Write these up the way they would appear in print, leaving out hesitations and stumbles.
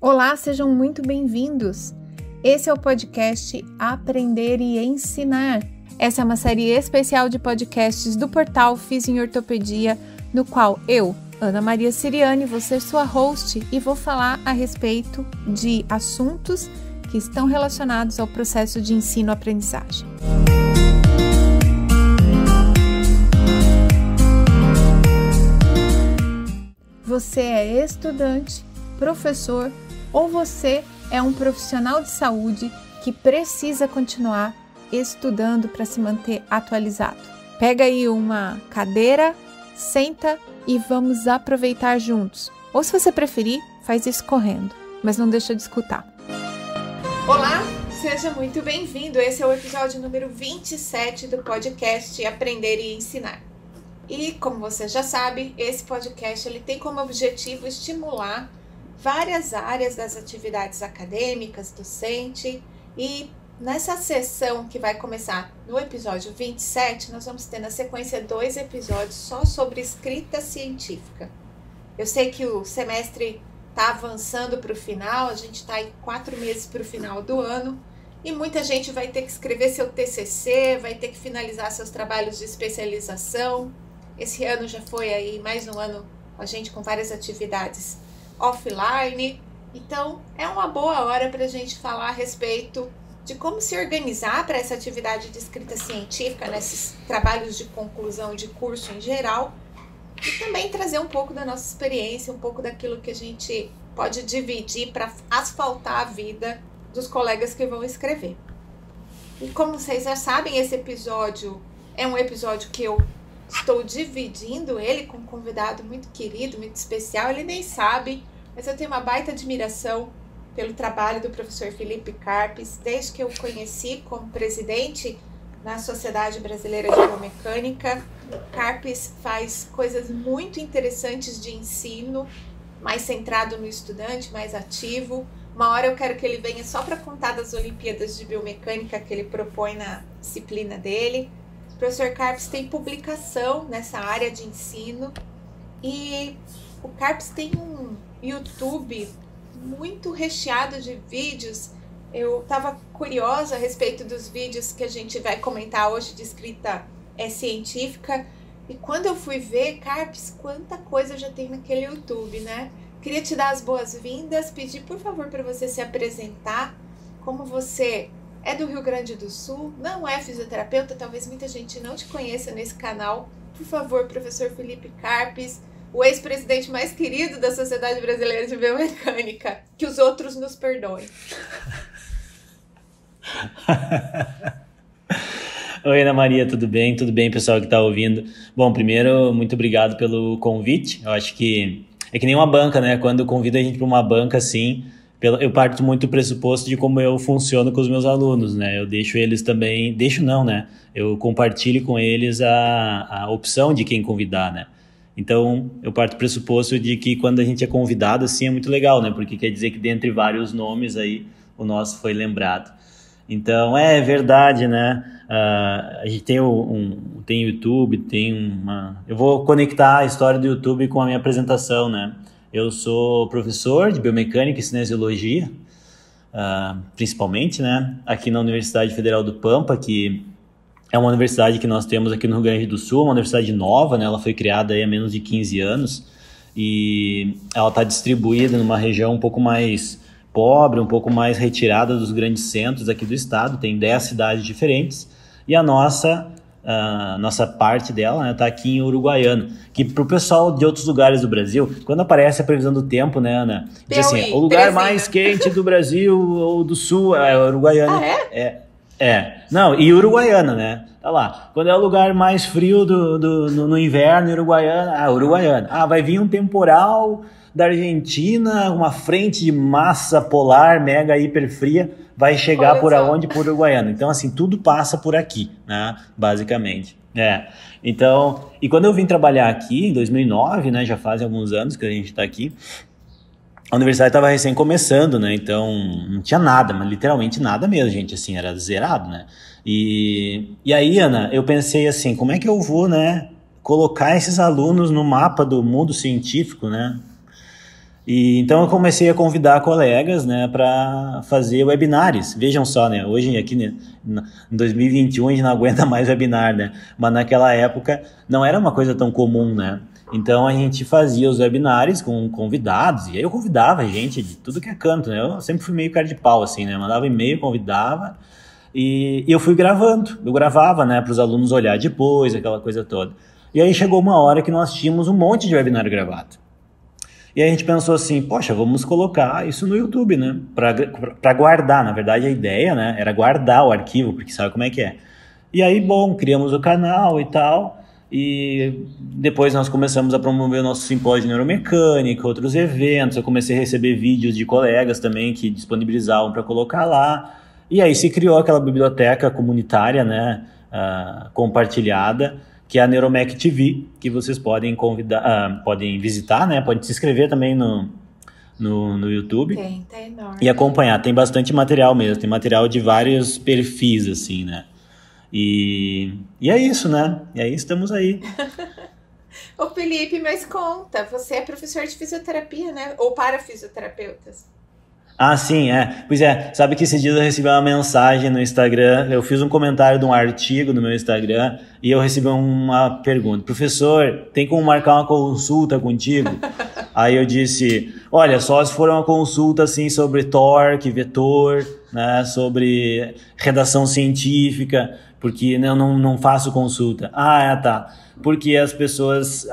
Olá, sejam muito bem-vindos! Esse é o podcast Aprender e Ensinar. Essa é uma série especial de podcasts do portal Fiz em Ortopedia, no qual eu, Ana Maria Siriani, vou ser sua host e vou falar a respeito de assuntos que estão relacionados ao processo de ensino-aprendizagem. Você é estudante, professor ou você é um profissional de saúde que precisa continuar estudando para se manter atualizado. Pega aí uma cadeira, senta e vamos aproveitar juntos. Ou se você preferir, faz isso correndo, mas não deixa de escutar. Olá, seja muito bem-vindo. Esse é o episódio número 27 do podcast Aprender e Ensinar. E como você já sabe, esse podcast ele tem como objetivo estimular várias áreas das atividades acadêmicas, docente, e nessa sessão que vai começar no episódio 27, nós vamos ter na sequência 2 episódios só sobre escrita científica. Eu sei que o semestre está avançando para o final, a gente está aí 4 meses para o final do ano, e muita gente vai ter que escrever seu TCC, vai ter que finalizar seus trabalhos de especialização. Esse ano já foi aí mais um ano a gente com várias atividades offline, então é uma boa hora para a gente falar a respeito de como se organizar para essa atividade de escrita científica, nesses trabalhos de conclusão de curso em geral, e também trazer um pouco da nossa experiência, um pouco daquilo que a gente pode dividir para asfaltar a vida dos colegas que vão escrever. E como vocês já sabem, esse episódio é um episódio que eu estou dividindo ele com um convidado muito querido, muito especial. Ele nem sabe, mas eu tenho uma baita admiração pelo trabalho do professor Felipe Carpes, desde que eu o conheci como presidente na Sociedade Brasileira de Biomecânica. Carpes faz coisas muito interessantes de ensino, mais centrado no estudante, mais ativo. Uma hora eu quero que ele venha só para contar das Olimpíadas de Biomecânica que ele propõe na disciplina dele. O professor Carpes tem publicação nessa área de ensino e o Carpes tem um YouTube muito recheado de vídeos. Eu estava curiosa a respeito dos vídeos que a gente vai comentar hoje de escrita científica, e quando eu fui ver, Carpes, quanta coisa já tem naquele YouTube, né? Queria te dar as boas-vindas, pedir por favor para você se apresentar, como você é do Rio Grande do Sul, não é fisioterapeuta, talvez muita gente não te conheça nesse canal. Por favor, professor Felipe Carpes, o ex-presidente mais querido da Sociedade Brasileira de Biomecânica, que os outros nos perdoem. Oi, Ana Maria, tudo bem? Tudo bem, pessoal que está ouvindo? Bom, primeiro, muito obrigado pelo convite. Eu acho que é que nem uma banca, né? Quando convida a gente para uma banca assim, eu parto muito do pressuposto de como eu funciono com os meus alunos, né? Eu deixo eles também... Deixo não, né? Eu compartilho com eles a opção de quem convidar, né? Então, eu parto do pressuposto de que quando a gente é convidado, assim, é muito legal, né? Porque quer dizer que dentre vários nomes aí, o nosso foi lembrado. Então, é verdade, né? A gente tem YouTube, tem uma... Eu vou conectar a história do YouTube com a minha apresentação, né? Eu sou professor de biomecânica e cinesiologia, principalmente, né? Aqui na Universidade Federal do Pampa, que é uma universidade que nós temos aqui no Rio Grande do Sul, uma universidade nova, né? Ela foi criada aí há menos de 15 anos e ela está distribuída numa região um pouco mais pobre, um pouco mais retirada dos grandes centros aqui do estado. Tem 10 cidades diferentes e a nossa parte dela, né, tá aqui em Uruguaiana, que pro pessoal de outros lugares do Brasil, quando aparece a previsão do tempo, né, Ana, diz assim, o lugar mais quente do Brasil ou do sul é Uruguaiana. Não, e Uruguaiana, né, tá lá, quando é o lugar mais frio no inverno, Uruguaiana, Uruguaiana, vai vir um temporal da Argentina, uma frente de massa polar mega hiper fria, vai chegar por aonde? Por Uruguaiana. Então, assim, tudo passa por aqui, né? Basicamente. Então, e quando eu vim trabalhar aqui, em 2009, né? Já fazem alguns anos que a gente está aqui, a universidade estava recém começando, né? Então, não tinha nada, mas literalmente nada mesmo, gente, assim, era zerado, né? E aí, Ana, eu pensei assim, como é que eu vou, né? Colocar esses alunos no mapa do mundo científico, né? E então eu comecei a convidar colegas, né, para fazer webinars. Vejam só, né, hoje aqui, né, em 2021 a gente não aguenta mais webinar, né, mas naquela época não era uma coisa tão comum, né. Então a gente fazia os webinars com convidados, e aí eu convidava gente de tudo que é canto, né, eu sempre fui meio cara de pau, assim, né, mandava e-mail, convidava, e eu fui gravando, eu gravava, né, para os alunos olhar depois, aquela coisa toda. E aí chegou uma hora que nós tínhamos um monte de webinar gravado. E aí a gente pensou assim, poxa, vamos colocar isso no YouTube, né? Para guardar, na verdade a ideia, né, era guardar o arquivo, porque sabe como é que é. E aí, bom, criamos o canal e tal, e depois nós começamos a promover o nosso simpósio de neuromecânica, outros eventos, eu comecei a receber vídeos de colegas também que disponibilizavam para colocar lá, e aí se criou aquela biblioteca comunitária, né, compartilhada, que é a Neuromec TV, que vocês podem convidar, podem visitar, né? Podem se inscrever também no YouTube. Tá enorme. E acompanhar. Tem bastante material mesmo, tem material de vários perfis, assim, né? E é isso, né? E aí estamos aí. Ô Felipe, mas conta, você é professor de fisioterapia, né? Ou para fisioterapeutas? Ah, sim, é. Pois é, sabe que esses dias eu recebi uma mensagem no Instagram, eu fiz um comentário de um artigo no meu Instagram e eu recebi uma pergunta. Professor, tem como marcar uma consulta contigo? Aí eu disse, olha, só se for uma consulta assim sobre torque, vetor, né, sobre redação científica, porque eu não faço consulta. Ah, tá. Porque as pessoas...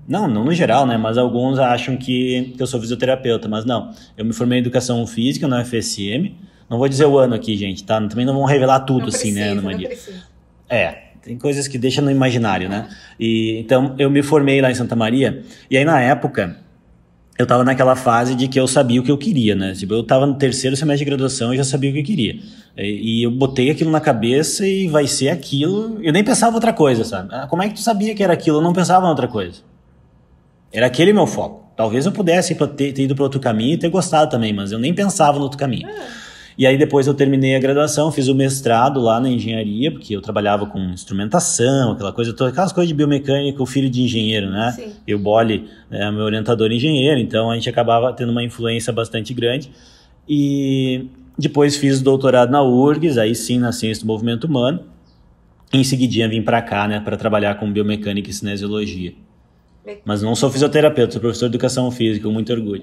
Não no geral, né? Mas alguns acham que eu sou fisioterapeuta, mas não. Eu me formei em Educação Física na UFSM. Não vou dizer o ano aqui, gente, tá? Também não vão revelar tudo, não assim, precisa, né? Numa não dia. precisa. Tem coisas que deixam no imaginário, né? E, então, eu me formei lá em Santa Maria. E aí, na época, eu tava naquela fase de que eu sabia o que eu queria, né? Tipo, eu tava no terceiro semestre de graduação e já sabia o que eu queria. E eu botei aquilo na cabeça e vai ser aquilo. Eu nem pensava em outra coisa, sabe? Como é que tu sabia que era aquilo? Eu não pensava em outra coisa. Era aquele meu foco. Talvez eu pudesse ter ido para outro caminho e ter gostado também, mas eu nem pensava no outro caminho. E aí depois eu terminei a graduação, fiz o mestrado lá na engenharia, porque eu trabalhava com instrumentação, aquela coisa toda, aquelas coisas de biomecânica, o filho de engenheiro, né? Sim. E o Boli é meu orientador engenheiro, então a gente acabava tendo uma influência bastante grande. E depois fiz doutorado na URGS, aí sim na ciência do movimento humano. E em seguidinha vim para cá, né, para trabalhar com biomecânica e cinesiologia. Mas não sou fisioterapeuta, sou professor de educação física, com muito orgulho.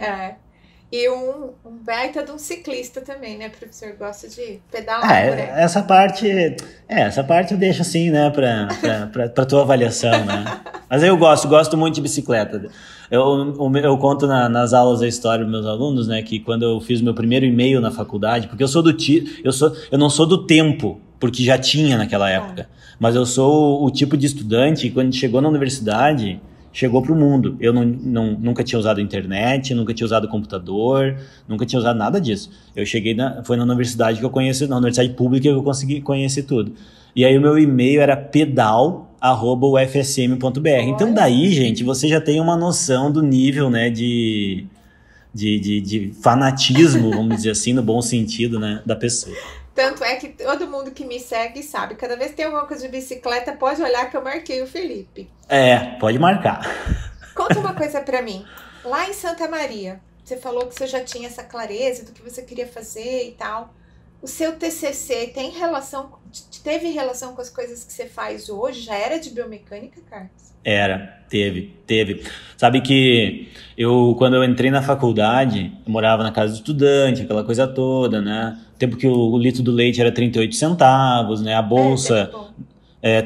E um baita de um ciclista também, né, professor? Gosta de pedalar por aí. Essa parte eu deixo assim, né, pra tua avaliação, né? Mas eu gosto muito de bicicleta. Eu conto nas aulas a história dos meus alunos, né, que quando eu fiz meu primeiro e-mail na faculdade, porque eu não sou do tempo, porque já tinha naquela época, mas eu sou o tipo de estudante que quando chegou na universidade... chegou para o mundo. Eu nunca tinha usado internet, nunca tinha usado computador, nunca tinha usado nada disso. Eu cheguei, foi na universidade que eu conheci, na universidade pública que eu consegui conhecer tudo. E aí o meu e-mail era pedal@ufsm.br. Então daí, gente, você já tem uma noção do nível, né, de fanatismo, vamos dizer assim, no bom sentido, né, da pessoa. Tanto é que todo mundo que me segue sabe, cada vez que tem alguma coisa de bicicleta, pode olhar que eu marquei o Felipe. Pode marcar. Conta uma coisa pra mim. Lá em Santa Maria, você falou que você já tinha essa clareza do que você queria fazer e tal. O seu TCC teve relação com as coisas que você faz hoje? Já era de biomecânica, Carlos? Teve. Sabe que quando eu entrei na faculdade, eu morava na casa do estudante, aquela coisa toda, né? Tempo que o litro do leite era 38 centavos, né? A bolsa...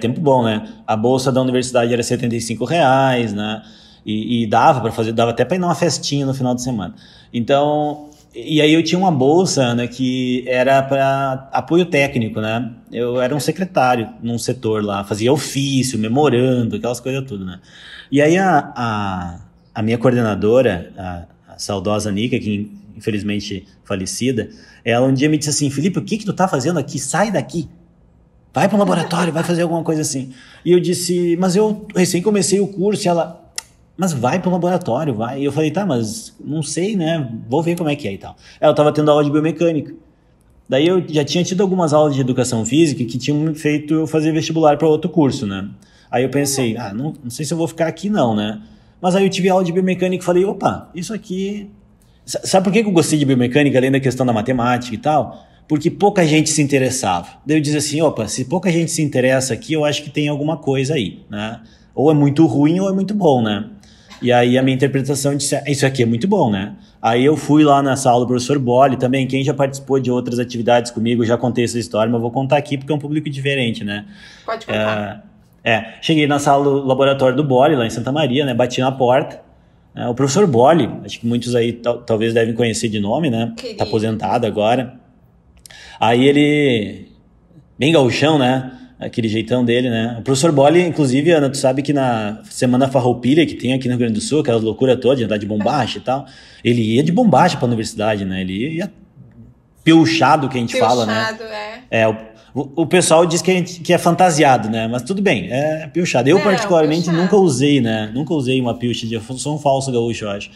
tempo bom, né? A bolsa da universidade era R$75, né? E dava até para ir numa festinha no final de semana. Então... E aí eu tinha uma bolsa, né, que era para apoio técnico, né? Eu era um secretário num setor lá, fazia ofício, memorando, aquelas coisas tudo, né? E aí a minha coordenadora, a saudosa Nica, que infelizmente falecida, ela um dia me disse assim, Felipe, o que tu tá fazendo aqui? Sai daqui. Vai para o laboratório, vai fazer alguma coisa assim. E eu disse, mas eu recém comecei o curso, e ela... Mas vai pro laboratório, vai. E eu falei, tá, mas não sei, né? Vou ver como é que é e tal. Ela tava tendo aula de biomecânica. Daí eu já tinha tido algumas aulas de educação física que tinham feito eu fazer vestibular para outro curso, né? Aí eu pensei, não sei se eu vou ficar aqui não, né? Mas aí eu tive aula de biomecânica e falei, opa, isso aqui... Sabe por que eu gostei de biomecânica, além da questão da matemática e tal? Porque pouca gente se interessava. Daí eu dizia assim, opa, se pouca gente se interessa aqui, eu acho que tem alguma coisa aí, né? Ou é muito ruim ou é muito bom, né? E aí a minha interpretação disse, isso aqui é muito bom, né? Aí eu fui lá nessa aula do professor Bolli também, quem já participou de outras atividades comigo, já contei essa história, mas vou contar aqui porque é um público diferente, né? Pode contar. Cheguei na sala do laboratório do Bolli, lá em Santa Maria, né? Bati na porta. O professor Bolli, acho que muitos aí talvez devem conhecer de nome, né? Querido. Tá aposentado agora. Aí ele, bem gauchão, né? Aquele jeitão dele, né? O professor Bolli, inclusive, Ana, tu sabe que na Semana Farroupilha, que tem aqui no Rio Grande do Sul, aquela loucura toda de andar de bombacha e tal, ele ia de bombacha pra universidade, né? Ele ia piochado, que a gente fala, né? O pessoal diz que é fantasiado, né? Mas tudo bem, é piochado. Eu, particularmente, piochado. Nunca usei, né? Nunca usei uma piocha. Eu sou um falso gaúcho, eu acho.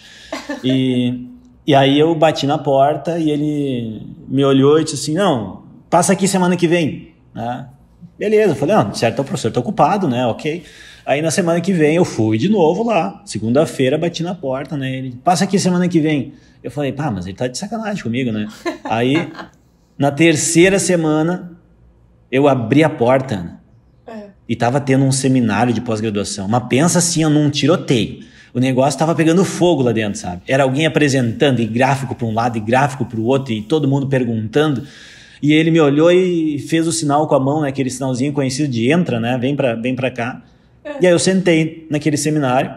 E aí eu bati na porta e ele me olhou e disse assim, não, passa aqui semana que vem, né? Beleza, eu falei, não, certo, o professor tá ocupado, né? Ok. Aí na semana que vem eu fui de novo lá. Segunda-feira bati na porta, né? Ele, passa aqui semana que vem. Eu falei, pá, mas ele tá de sacanagem comigo, né? Aí, na terceira semana... eu abri a porta e tava tendo um seminário de pós-graduação. Mas pensa assim, num tiroteio. O negócio tava pegando fogo lá dentro, sabe? Era alguém apresentando, e gráfico para um lado e gráfico para o outro, e todo mundo perguntando. E ele me olhou e fez o sinal com a mão, né? Aquele sinalzinho conhecido de entra, né? Vem pra cá. E aí eu sentei naquele seminário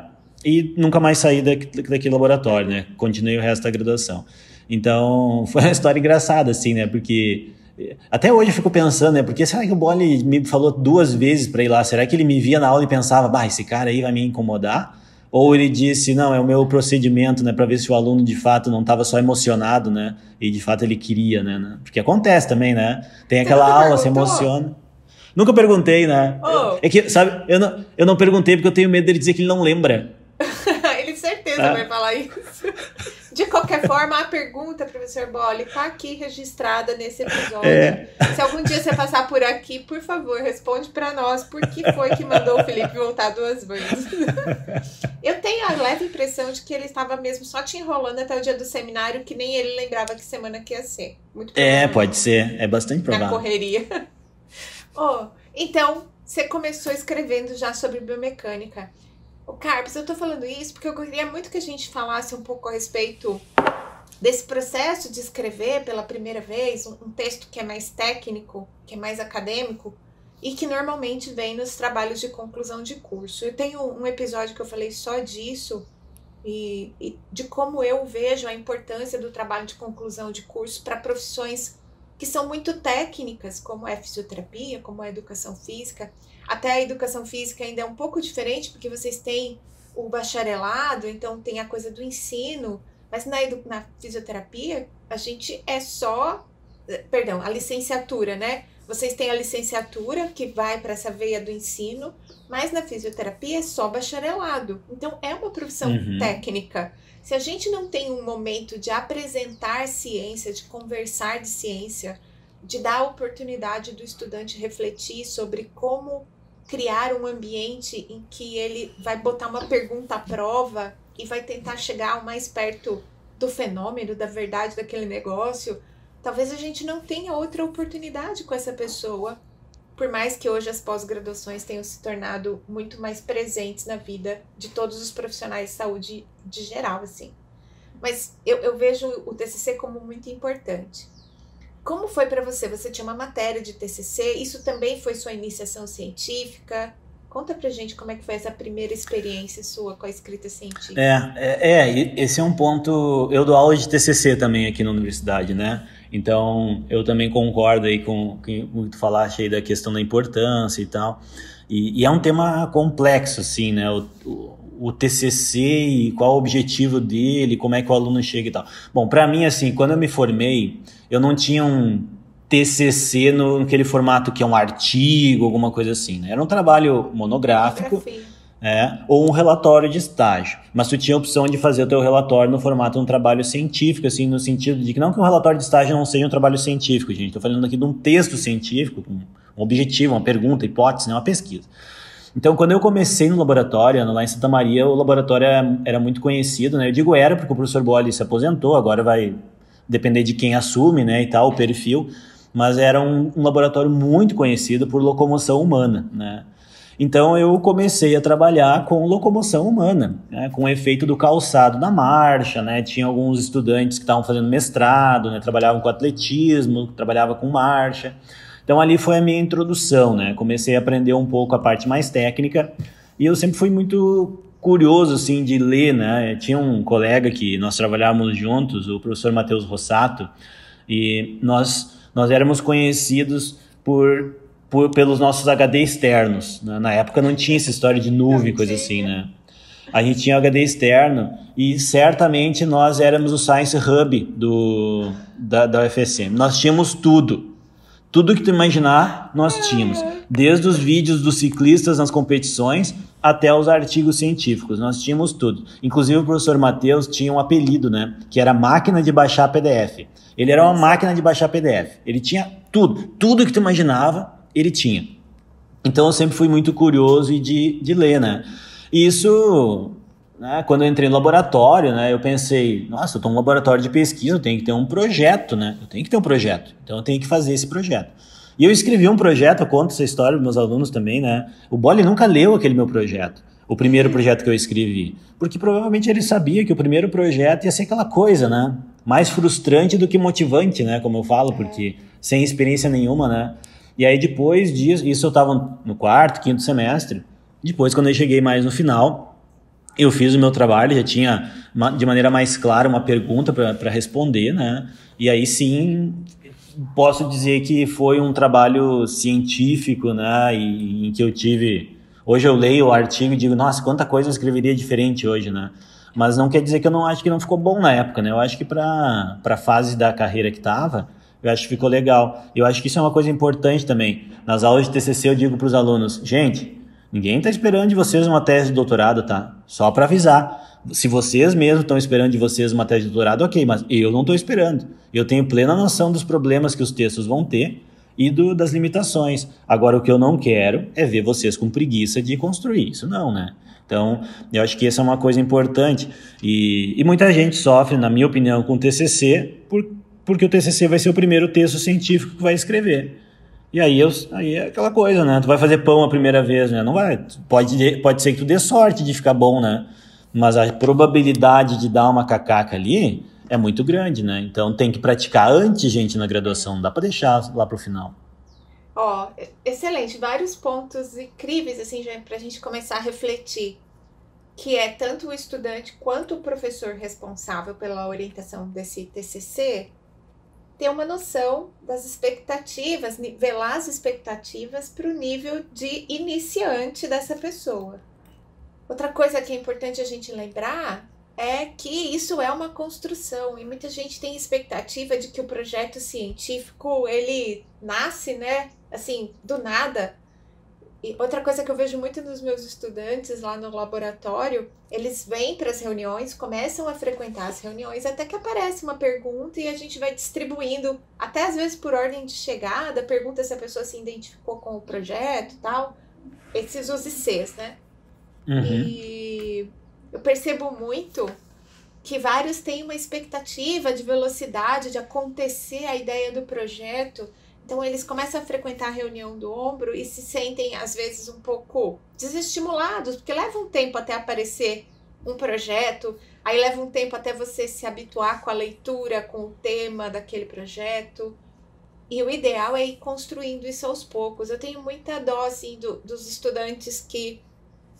e nunca mais saí daquele laboratório, né? Continuei o resto da graduação. Então, foi uma história engraçada, assim, né? Porque... até hoje eu fico pensando, né? Porque será que o Bolli me falou 2 vezes para ir lá? Será que ele me via na aula e pensava, bah, esse cara aí vai me incomodar? Ou ele disse, não, é o meu procedimento, né? Para ver se o aluno de fato não estava só emocionado, né? E de fato ele queria, né? Porque acontece também, né? Tem aquela aula, se emociona. Nunca perguntei, né? É que, sabe, eu não perguntei porque eu tenho medo dele dizer que ele não lembra. Ele certeza vai falar isso. De qualquer forma, a pergunta, professor Bolli, tá aqui registrada nesse episódio. Se algum dia você passar por aqui, por favor, responde para nós por que foi que mandou o Felipe voltar 2 vezes. Eu tenho a leve impressão de que ele estava mesmo só te enrolando até o dia do seminário, que nem ele lembrava que semana que ia ser. Muito provável. Pode ser. É bastante provável. Na correria. Então, você começou escrevendo já sobre biomecânica. Carpes, eu tô falando isso porque eu queria muito que a gente falasse um pouco a respeito desse processo de escrever pela primeira vez um texto que é mais técnico, que é mais acadêmico e que normalmente vem nos trabalhos de conclusão de curso. Eu tenho um episódio que eu falei só disso e de como eu vejo a importância do trabalho de conclusão de curso para profissões que são muito técnicas, como é a fisioterapia, como é a educação física. Até a educação física ainda é um pouco diferente, porque vocês têm o bacharelado, então tem a coisa do ensino, mas na fisioterapia a gente é só, a licenciatura, né? Vocês têm a licenciatura que vai para essa veia do ensino, mas na fisioterapia é só bacharelado. Então é uma profissão técnica. Se a gente não tem um momento de apresentar ciência, de conversar de ciência, de dar a oportunidade do estudante refletir sobre como criar um ambiente em que ele vai botar uma pergunta à prova e vai tentar chegar o mais perto do fenômeno, da verdade daquele negócio, talvez a gente não tenha outra oportunidade com essa pessoa, por mais que hoje as pós-graduações tenham se tornado muito mais presentes na vida de todos os profissionais de saúde de geral, assim. Mas eu vejo o TCC como muito importante. Como foi para você? Você tinha uma matéria de TCC, isso também foi sua iniciação científica? Conta pra gente como é que foi essa primeira experiência sua com a escrita científica. Esse é um ponto... Eu dou aula de TCC também aqui na universidade, né? Então, eu também concordo aí com o que tu falaste aí da questão da importância e tal. E é um tema complexo, assim, né? O TCC e qual o objetivo dele, como é que o aluno chega e tal. Bom, para mim, assim, quando eu me formei, eu não tinha um TCC naquele formato que é um artigo, alguma coisa assim, né? Era um trabalho monográfico, ou um relatório de estágio. Mas tu tinha a opção de fazer o teu relatório no formato de um trabalho científico, assim, no sentido de que não que um relatório de estágio não seja um trabalho científico, gente. Estou falando aqui de um texto científico, com um objetivo, uma pergunta, hipótese, né? Uma pesquisa. Então, quando eu comecei no laboratório, lá em Santa Maria, o laboratório era muito conhecido, né? Eu digo era porque o professor Bolli se aposentou, agora vai depender de quem assume, né, e tal, o perfil, mas era um laboratório muito conhecido por locomoção humana, né? Então, eu comecei a trabalhar com locomoção humana, né, com o efeito do calçado na marcha, né? Tinha alguns estudantes que estavam fazendo mestrado, né, trabalhavam com atletismo, trabalhavam com marcha. Então, ali foi a minha introdução, né? Comecei a aprender um pouco a parte mais técnica e eu sempre fui muito curioso, assim, de ler, né? Tinha um colega que nós trabalhávamos juntos, o professor Matheus Rossato, e nós éramos conhecidos pelos nossos HD externos, né? Na época não tinha essa história de nuvem, coisa assim, né? A gente tinha HD externo e certamente nós éramos o Science Hub da UFSM. Nós tínhamos tudo. Tudo que tu imaginar, nós tínhamos. Desde os vídeos dos ciclistas nas competições até os artigos científicos. Nós tínhamos tudo. Inclusive o professor Matheus tinha um apelido, né? Que era máquina de baixar PDF. Ele era uma máquina de baixar PDF. Ele tinha tudo. Tudo que tu imaginava, ele tinha. Então eu sempre fui muito curioso de ler, né? E isso, né, quando eu entrei no laboratório, né, eu pensei, nossa, eu estou num laboratório de pesquisa, eu tenho que ter um projeto, né? Eu tenho que ter um projeto, então eu tenho que fazer esse projeto. E eu escrevi um projeto, eu conto essa história para meus alunos também, né? O Bolli nunca leu aquele meu projeto, o primeiro projeto que eu escrevi, porque provavelmente ele sabia que o primeiro projeto ia ser aquela coisa, né? Mais frustrante do que motivante, né? Como eu falo, porque sem experiência nenhuma, né? E aí depois disso, isso eu estava no quarto, quinto semestre, depois quando eu cheguei mais no final, eu fiz o meu trabalho, já tinha de maneira mais clara uma pergunta para responder, né? E aí sim, posso dizer que foi um trabalho científico, né? E em que eu tive... Hoje eu leio o artigo e digo, nossa, quanta coisa eu escreveria diferente hoje, né? Mas não quer dizer que eu não acho que não ficou bom na época, né? Eu acho que para a fase da carreira que estava, eu acho que ficou legal. Eu acho que isso é uma coisa importante também. Nas aulas de TCC eu digo para os alunos, gente, ninguém está esperando de vocês uma tese de doutorado, tá? Só para avisar. Se vocês mesmos estão esperando de vocês uma tese de doutorado, ok, mas eu não estou esperando. Eu tenho plena noção dos problemas que os textos vão ter e das limitações. Agora, o que eu não quero é ver vocês com preguiça de construir. Isso não, né? Então, eu acho que essa é uma coisa importante. E muita gente sofre, na minha opinião, com o TCC, porque o TCC vai ser o primeiro texto científico que vai escrever. E aí é aquela coisa, né? Tu vai fazer pão a primeira vez, né? Não vai. Pode ser que tu dê sorte de ficar bom, né? Mas a probabilidade de dar uma cacaca ali é muito grande, né? Então tem que praticar antes, gente, na graduação. Não dá para deixar lá pro final. Ó, excelente. Vários pontos incríveis, assim, já pra gente começar a refletir. Que é tanto o estudante quanto o professor responsável pela orientação desse TCC ter uma noção das expectativas, nivelar as expectativas para o nível de iniciante dessa pessoa. Outra coisa que é importante a gente lembrar é que isso é uma construção e muita gente tem expectativa de que o projeto científico ele nasce, né, assim, do nada. E outra coisa que eu vejo muito nos meus estudantes lá no laboratório, eles vêm para as reuniões, começam a frequentar as reuniões, até que aparece uma pergunta e a gente vai distribuindo, até às vezes por ordem de chegada, pergunta se a pessoa se identificou com o projeto e tal, esses os ICs, né? Uhum. E eu percebo muito que vários têm uma expectativa de velocidade, de acontecer a ideia do projeto. Então, eles começam a frequentar a reunião do ombro e se sentem, às vezes, um pouco desestimulados, porque leva um tempo até aparecer um projeto, aí leva um tempo até você se habituar com a leitura, com o tema daquele projeto. E o ideal é ir construindo isso aos poucos. Eu tenho muita dó, assim, dos estudantes que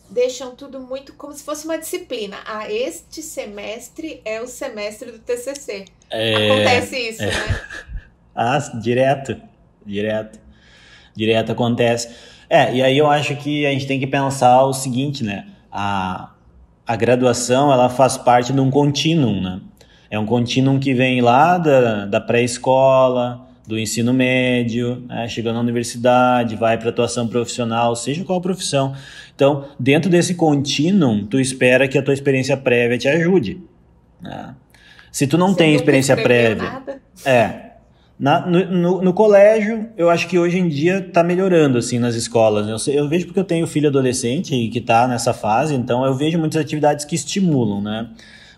deixam tudo muito como se fosse uma disciplina. Ah, este semestre é o semestre do TCC. Acontece isso, né? Ah, direto acontece. E aí eu acho que a gente tem que pensar o seguinte, né? A graduação, ela faz parte de um contínuo, né? É um contínuo que vem lá da pré-escola, do ensino médio, né? Chegando na universidade, vai para atuação profissional, seja qual profissão. Então, dentro desse contínuo, tu espera que a tua experiência prévia te ajude, né? Se tu não tem experiência prévia... No colégio, eu acho que hoje em dia está melhorando, assim, nas escolas, né? Eu vejo porque eu tenho filho adolescente que está nessa fase, então eu vejo muitas atividades que estimulam, né?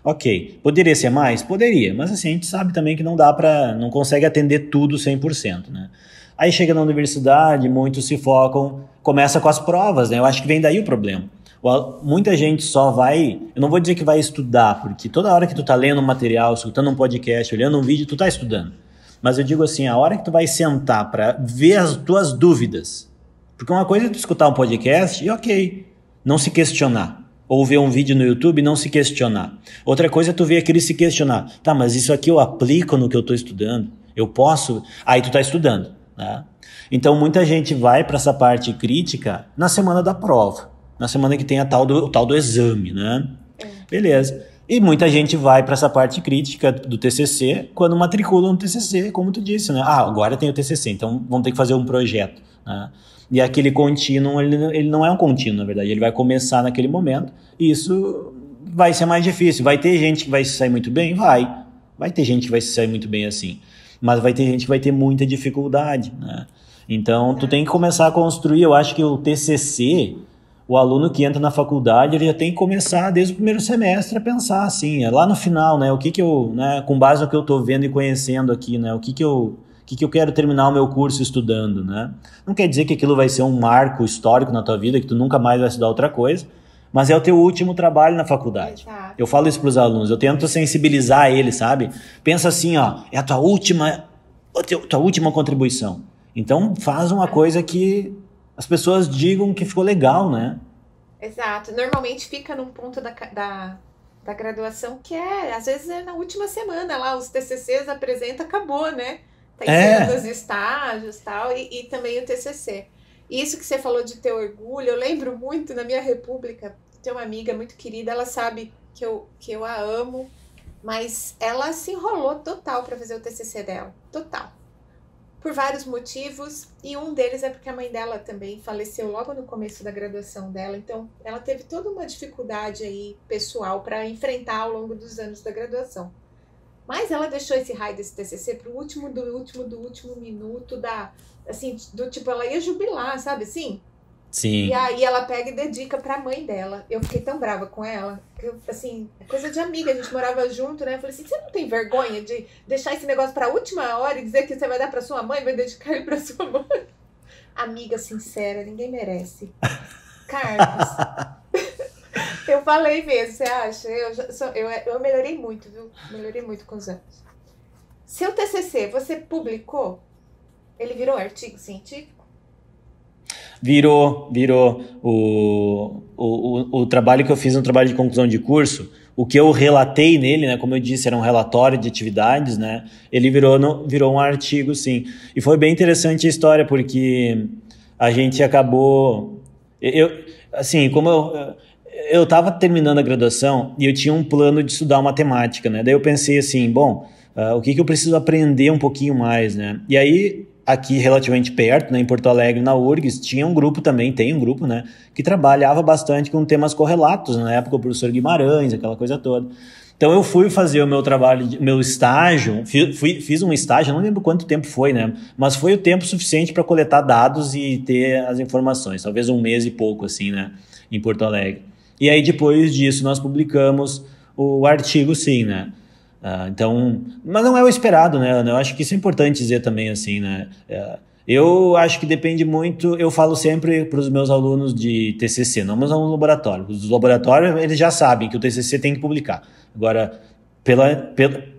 Ok, poderia ser mais? Poderia, mas assim, a gente sabe também que não consegue atender tudo 100%, né? Aí chega na universidade, muitos se focam, começa com as provas, né? Eu acho que vem daí o problema. Muita gente só vai, eu não vou dizer que vai estudar, porque toda hora que tu tá lendo um material, escutando um podcast, olhando um vídeo, tu tá estudando. Mas eu digo assim, a hora que tu vai sentar para ver as tuas dúvidas, porque uma coisa é tu escutar um podcast e ok, não se questionar. Ou ver um vídeo no YouTube e não se questionar. Outra coisa é tu ver aquilo e se questionar. Tá, mas isso aqui eu aplico no que eu tô estudando? Eu posso? Aí tu tá estudando, né? Então muita gente vai para essa parte crítica na semana da prova. Na semana que tem o tal do exame, né? Beleza. E muita gente vai para essa parte crítica do TCC quando matricula no TCC, como tu disse, né? Ah, agora tem o TCC, então vamos ter que fazer um projeto, né? E aquele contínuo, ele não é um contínuo, na verdade. Ele vai começar naquele momento e isso vai ser mais difícil. Vai ter gente que vai se sair muito bem? Vai. Vai ter gente que vai se sair muito bem assim. Mas vai ter gente que vai ter muita dificuldade, né? Então, tu tem que começar a construir. Eu acho que o TCC, o aluno que entra na faculdade, ele já tem que começar desde o primeiro semestre a pensar assim, lá no final, né? O que eu, né, com base no que eu tô vendo e conhecendo aqui, né? O que eu quero terminar o meu curso estudando, né? Não quer dizer que aquilo vai ser um marco histórico na tua vida, que tu nunca mais vai estudar outra coisa, mas é o teu último trabalho na faculdade. Exato. Eu falo isso pros alunos, eu tento sensibilizar eles, sabe? Pensa assim, ó, é a tua última contribuição. Então faz uma coisa que as pessoas digam que ficou legal, né? Exato. Normalmente fica num ponto da graduação que às vezes é na última semana lá, os TCCs apresenta, acabou, né? Tá ensinando os estágios e também o TCC. E isso que você falou de ter orgulho, eu lembro muito na minha república, tem uma amiga muito querida, ela sabe que eu a amo, mas ela se enrolou total para fazer o TCC dela, total. Por vários motivos, e um deles é porque a mãe dela também faleceu logo no começo da graduação dela, então ela teve toda uma dificuldade aí pessoal para enfrentar ao longo dos anos da graduação. Mas ela deixou esse raio desse TCC pro último minuto do tipo, ela ia jubilar, sabe assim? Sim. E aí ela pega e dedica pra mãe dela. Eu fiquei tão brava com ela, que assim, é coisa de amiga, a gente morava junto, né? Eu falei assim, você não tem vergonha de deixar esse negócio pra última hora e dizer que você vai dar pra sua mãe, vai dedicar ele pra sua mãe? Amiga sincera, ninguém merece. Carlos. Eu falei mesmo, você acha? Eu melhorei muito, viu? Melhorei muito com os anos. Seu TCC, você publicou? Ele virou artigo científico? Virou. O trabalho que eu fiz, um trabalho de conclusão de curso, o que eu relatei nele, né, como eu disse, era um relatório de atividades, né, ele virou um artigo, sim. E foi bem interessante a história, porque a gente acabou... como eu estava terminando a graduação e eu tinha um plano de estudar matemática, né? Daí eu pensei assim, bom, o que eu preciso aprender um pouquinho mais, né? E aí, aqui relativamente perto, né, em Porto Alegre, na URGS, tem um grupo, né, que trabalhava bastante com temas correlatos, na época o professor Guimarães, aquela coisa toda. Então eu fui fazer o meu trabalho, meu estágio, fiz um estágio, não lembro quanto tempo foi, né? Mas foi o tempo suficiente para coletar dados e ter as informações, talvez um mês e pouco, assim, né? Em Porto Alegre. E aí depois disso nós publicamos o artigo, sim, né? Então, mas não é o esperado, né? Eu acho que isso é importante dizer também, assim, né? Eu acho que depende muito, eu falo sempre para os meus alunos de TCC, não meus alunos do laboratório. Os laboratórios, eles já sabem que o TCC tem que publicar. Agora,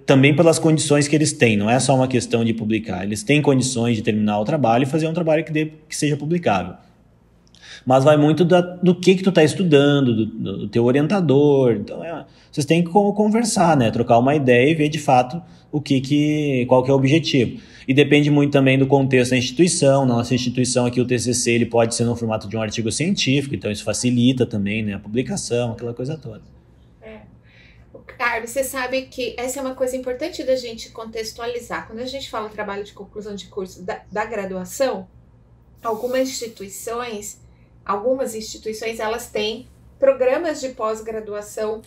também pelas condições que eles têm, não é só uma questão de publicar. Eles têm condições de terminar o trabalho e fazer um trabalho que seja publicável. Mas vai muito do que tu tá estudando, do teu orientador. Então, vocês têm que conversar, né? Trocar uma ideia e ver de fato qual que é o objetivo. E depende muito também do contexto da instituição. Na nossa instituição aqui, o TCC, ele pode ser no formato de um artigo científico, então isso facilita também, né, a publicação, aquela coisa toda. Carlos, você sabe que essa é uma coisa importante da gente contextualizar. Quando a gente fala trabalho de conclusão de curso da graduação, algumas instituições, elas têm programas de pós-graduação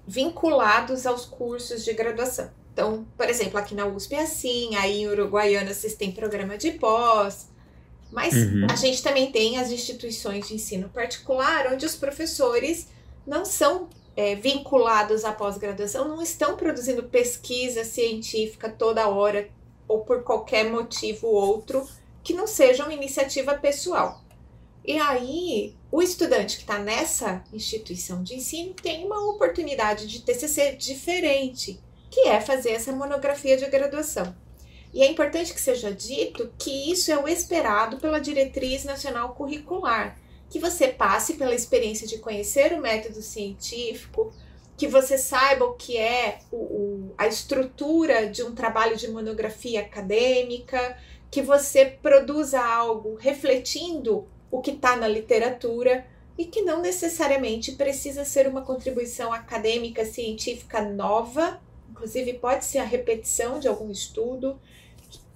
vinculados aos cursos de graduação. Então, por exemplo, aqui na USP é assim, aí em Uruguaiana vocês têm programa de pós, mas a gente também tem as instituições de ensino particular, onde os professores não são vinculados à pós-graduação, não estão produzindo pesquisa científica toda hora, ou por qualquer motivo outro, que não seja uma iniciativa pessoal. E aí, o estudante que está nessa instituição de ensino tem uma oportunidade de TCC diferente, que é fazer essa monografia de graduação. E é importante que seja dito que isso é o esperado pela Diretriz Nacional Curricular, que você passe pela experiência de conhecer o método científico, que você saiba o que é a estrutura de um trabalho de monografia acadêmica, que você produza algo refletindo o que está na literatura e que não necessariamente precisa ser uma contribuição acadêmica, científica nova, inclusive pode ser a repetição de algum estudo,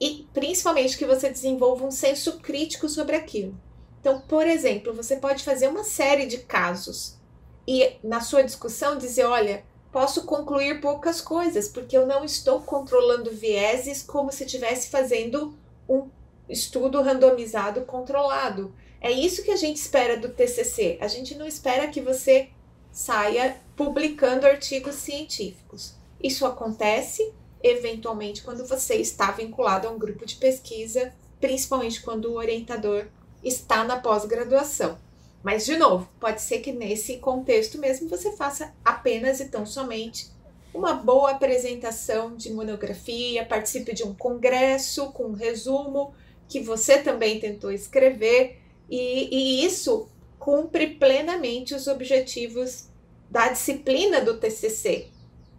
e principalmente que você desenvolva um senso crítico sobre aquilo. Então, por exemplo, você pode fazer uma série de casos e na sua discussão dizer, olha, posso concluir poucas coisas, porque eu não estou controlando vieses como se estivesse fazendo um estudo randomizado controlado. É isso que a gente espera do TCC. A gente não espera que você saia publicando artigos científicos. Isso acontece, eventualmente, quando você está vinculado a um grupo de pesquisa, principalmente quando o orientador está na pós-graduação. Mas, de novo, pode ser que nesse contexto mesmo você faça apenas e tão somente uma boa apresentação de monografia, participe de um congresso com um resumo que você também tentou escrever, e isso cumpre plenamente os objetivos da disciplina do TCC,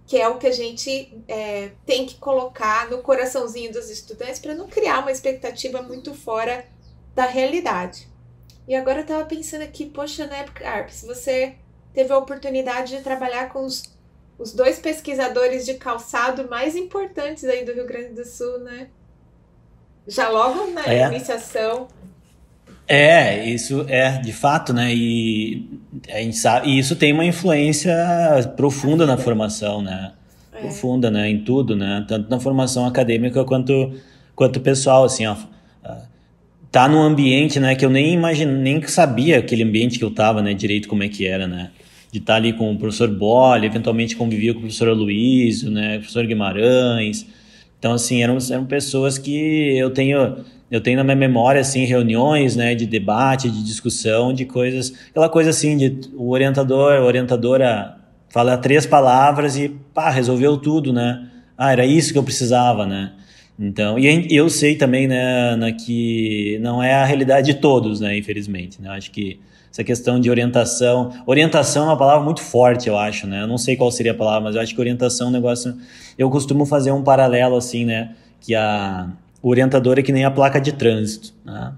que é o que a gente tem que colocar no coraçãozinho dos estudantes para não criar uma expectativa muito fora da realidade. E agora eu estava pensando aqui, poxa, né, Carpes, você teve a oportunidade de trabalhar com os dois pesquisadores de calçado mais importantes aí do Rio Grande do Sul, né? Já logo na iniciação. Isso é, de fato, né? E a gente sabe, e isso tem uma influência profunda na formação, né? Profunda, né? Em tudo, né? Tanto na formação acadêmica quanto pessoal, assim, ó. Tá num ambiente, né, que eu nem sabia aquele ambiente que eu tava, né, direito como é que era, né? De estar ali com o professor Bolle, eventualmente convivia com o professor Aloysio, né, professor Guimarães. Então, assim, eram pessoas que eu tenho na minha memória, assim, reuniões, né, de debate, de discussão, de coisas, aquela coisa assim, de o orientador, a orientadora fala 3 palavras e, pá, resolveu tudo, né? Era isso que eu precisava, né? Então, e eu sei também, né, que não é a realidade de todos, né, infelizmente, né? Eu acho que essa questão de orientação é uma palavra muito forte, eu acho, né? Eu não sei qual seria a palavra, mas eu acho que orientação é um negócio... Eu costumo fazer um paralelo, assim, né, que o orientador é que nem a placa de trânsito, né?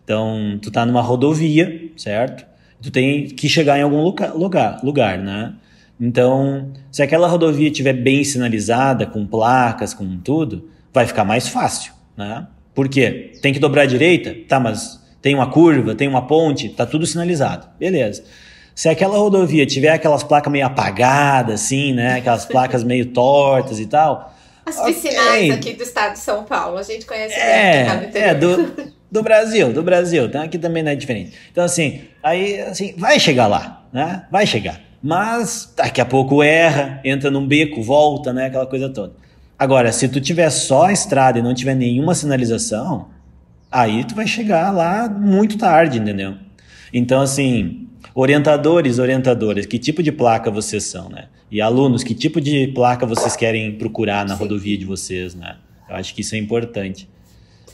Então, tu tá numa rodovia, certo? Tu tem que chegar em algum lugar, né? Então, se aquela rodovia estiver bem sinalizada, com placas, com tudo, vai ficar mais fácil, né? Por quê? Tem que dobrar à direita? Tá, mas tem uma curva, tem uma ponte, tá tudo sinalizado. Beleza. Se aquela rodovia tiver aquelas placas meio apagadas, assim, né? Aquelas placas meio tortas e tal... As vicinais aqui do estado de São Paulo, a gente conhece bem. Do Brasil. Então aqui também não é diferente. Então, assim, vai chegar lá, né? Vai chegar. Mas daqui a pouco erra, entra num beco, volta, né? Aquela coisa toda. Agora, se tu tiver só a estrada e não tiver nenhuma sinalização, aí tu vai chegar lá muito tarde, entendeu? Então, assim, orientadoras, que tipo de placa vocês são, né? E alunos, que tipo de placa vocês querem procurar na rodovia de vocês, né? Eu acho que isso é importante.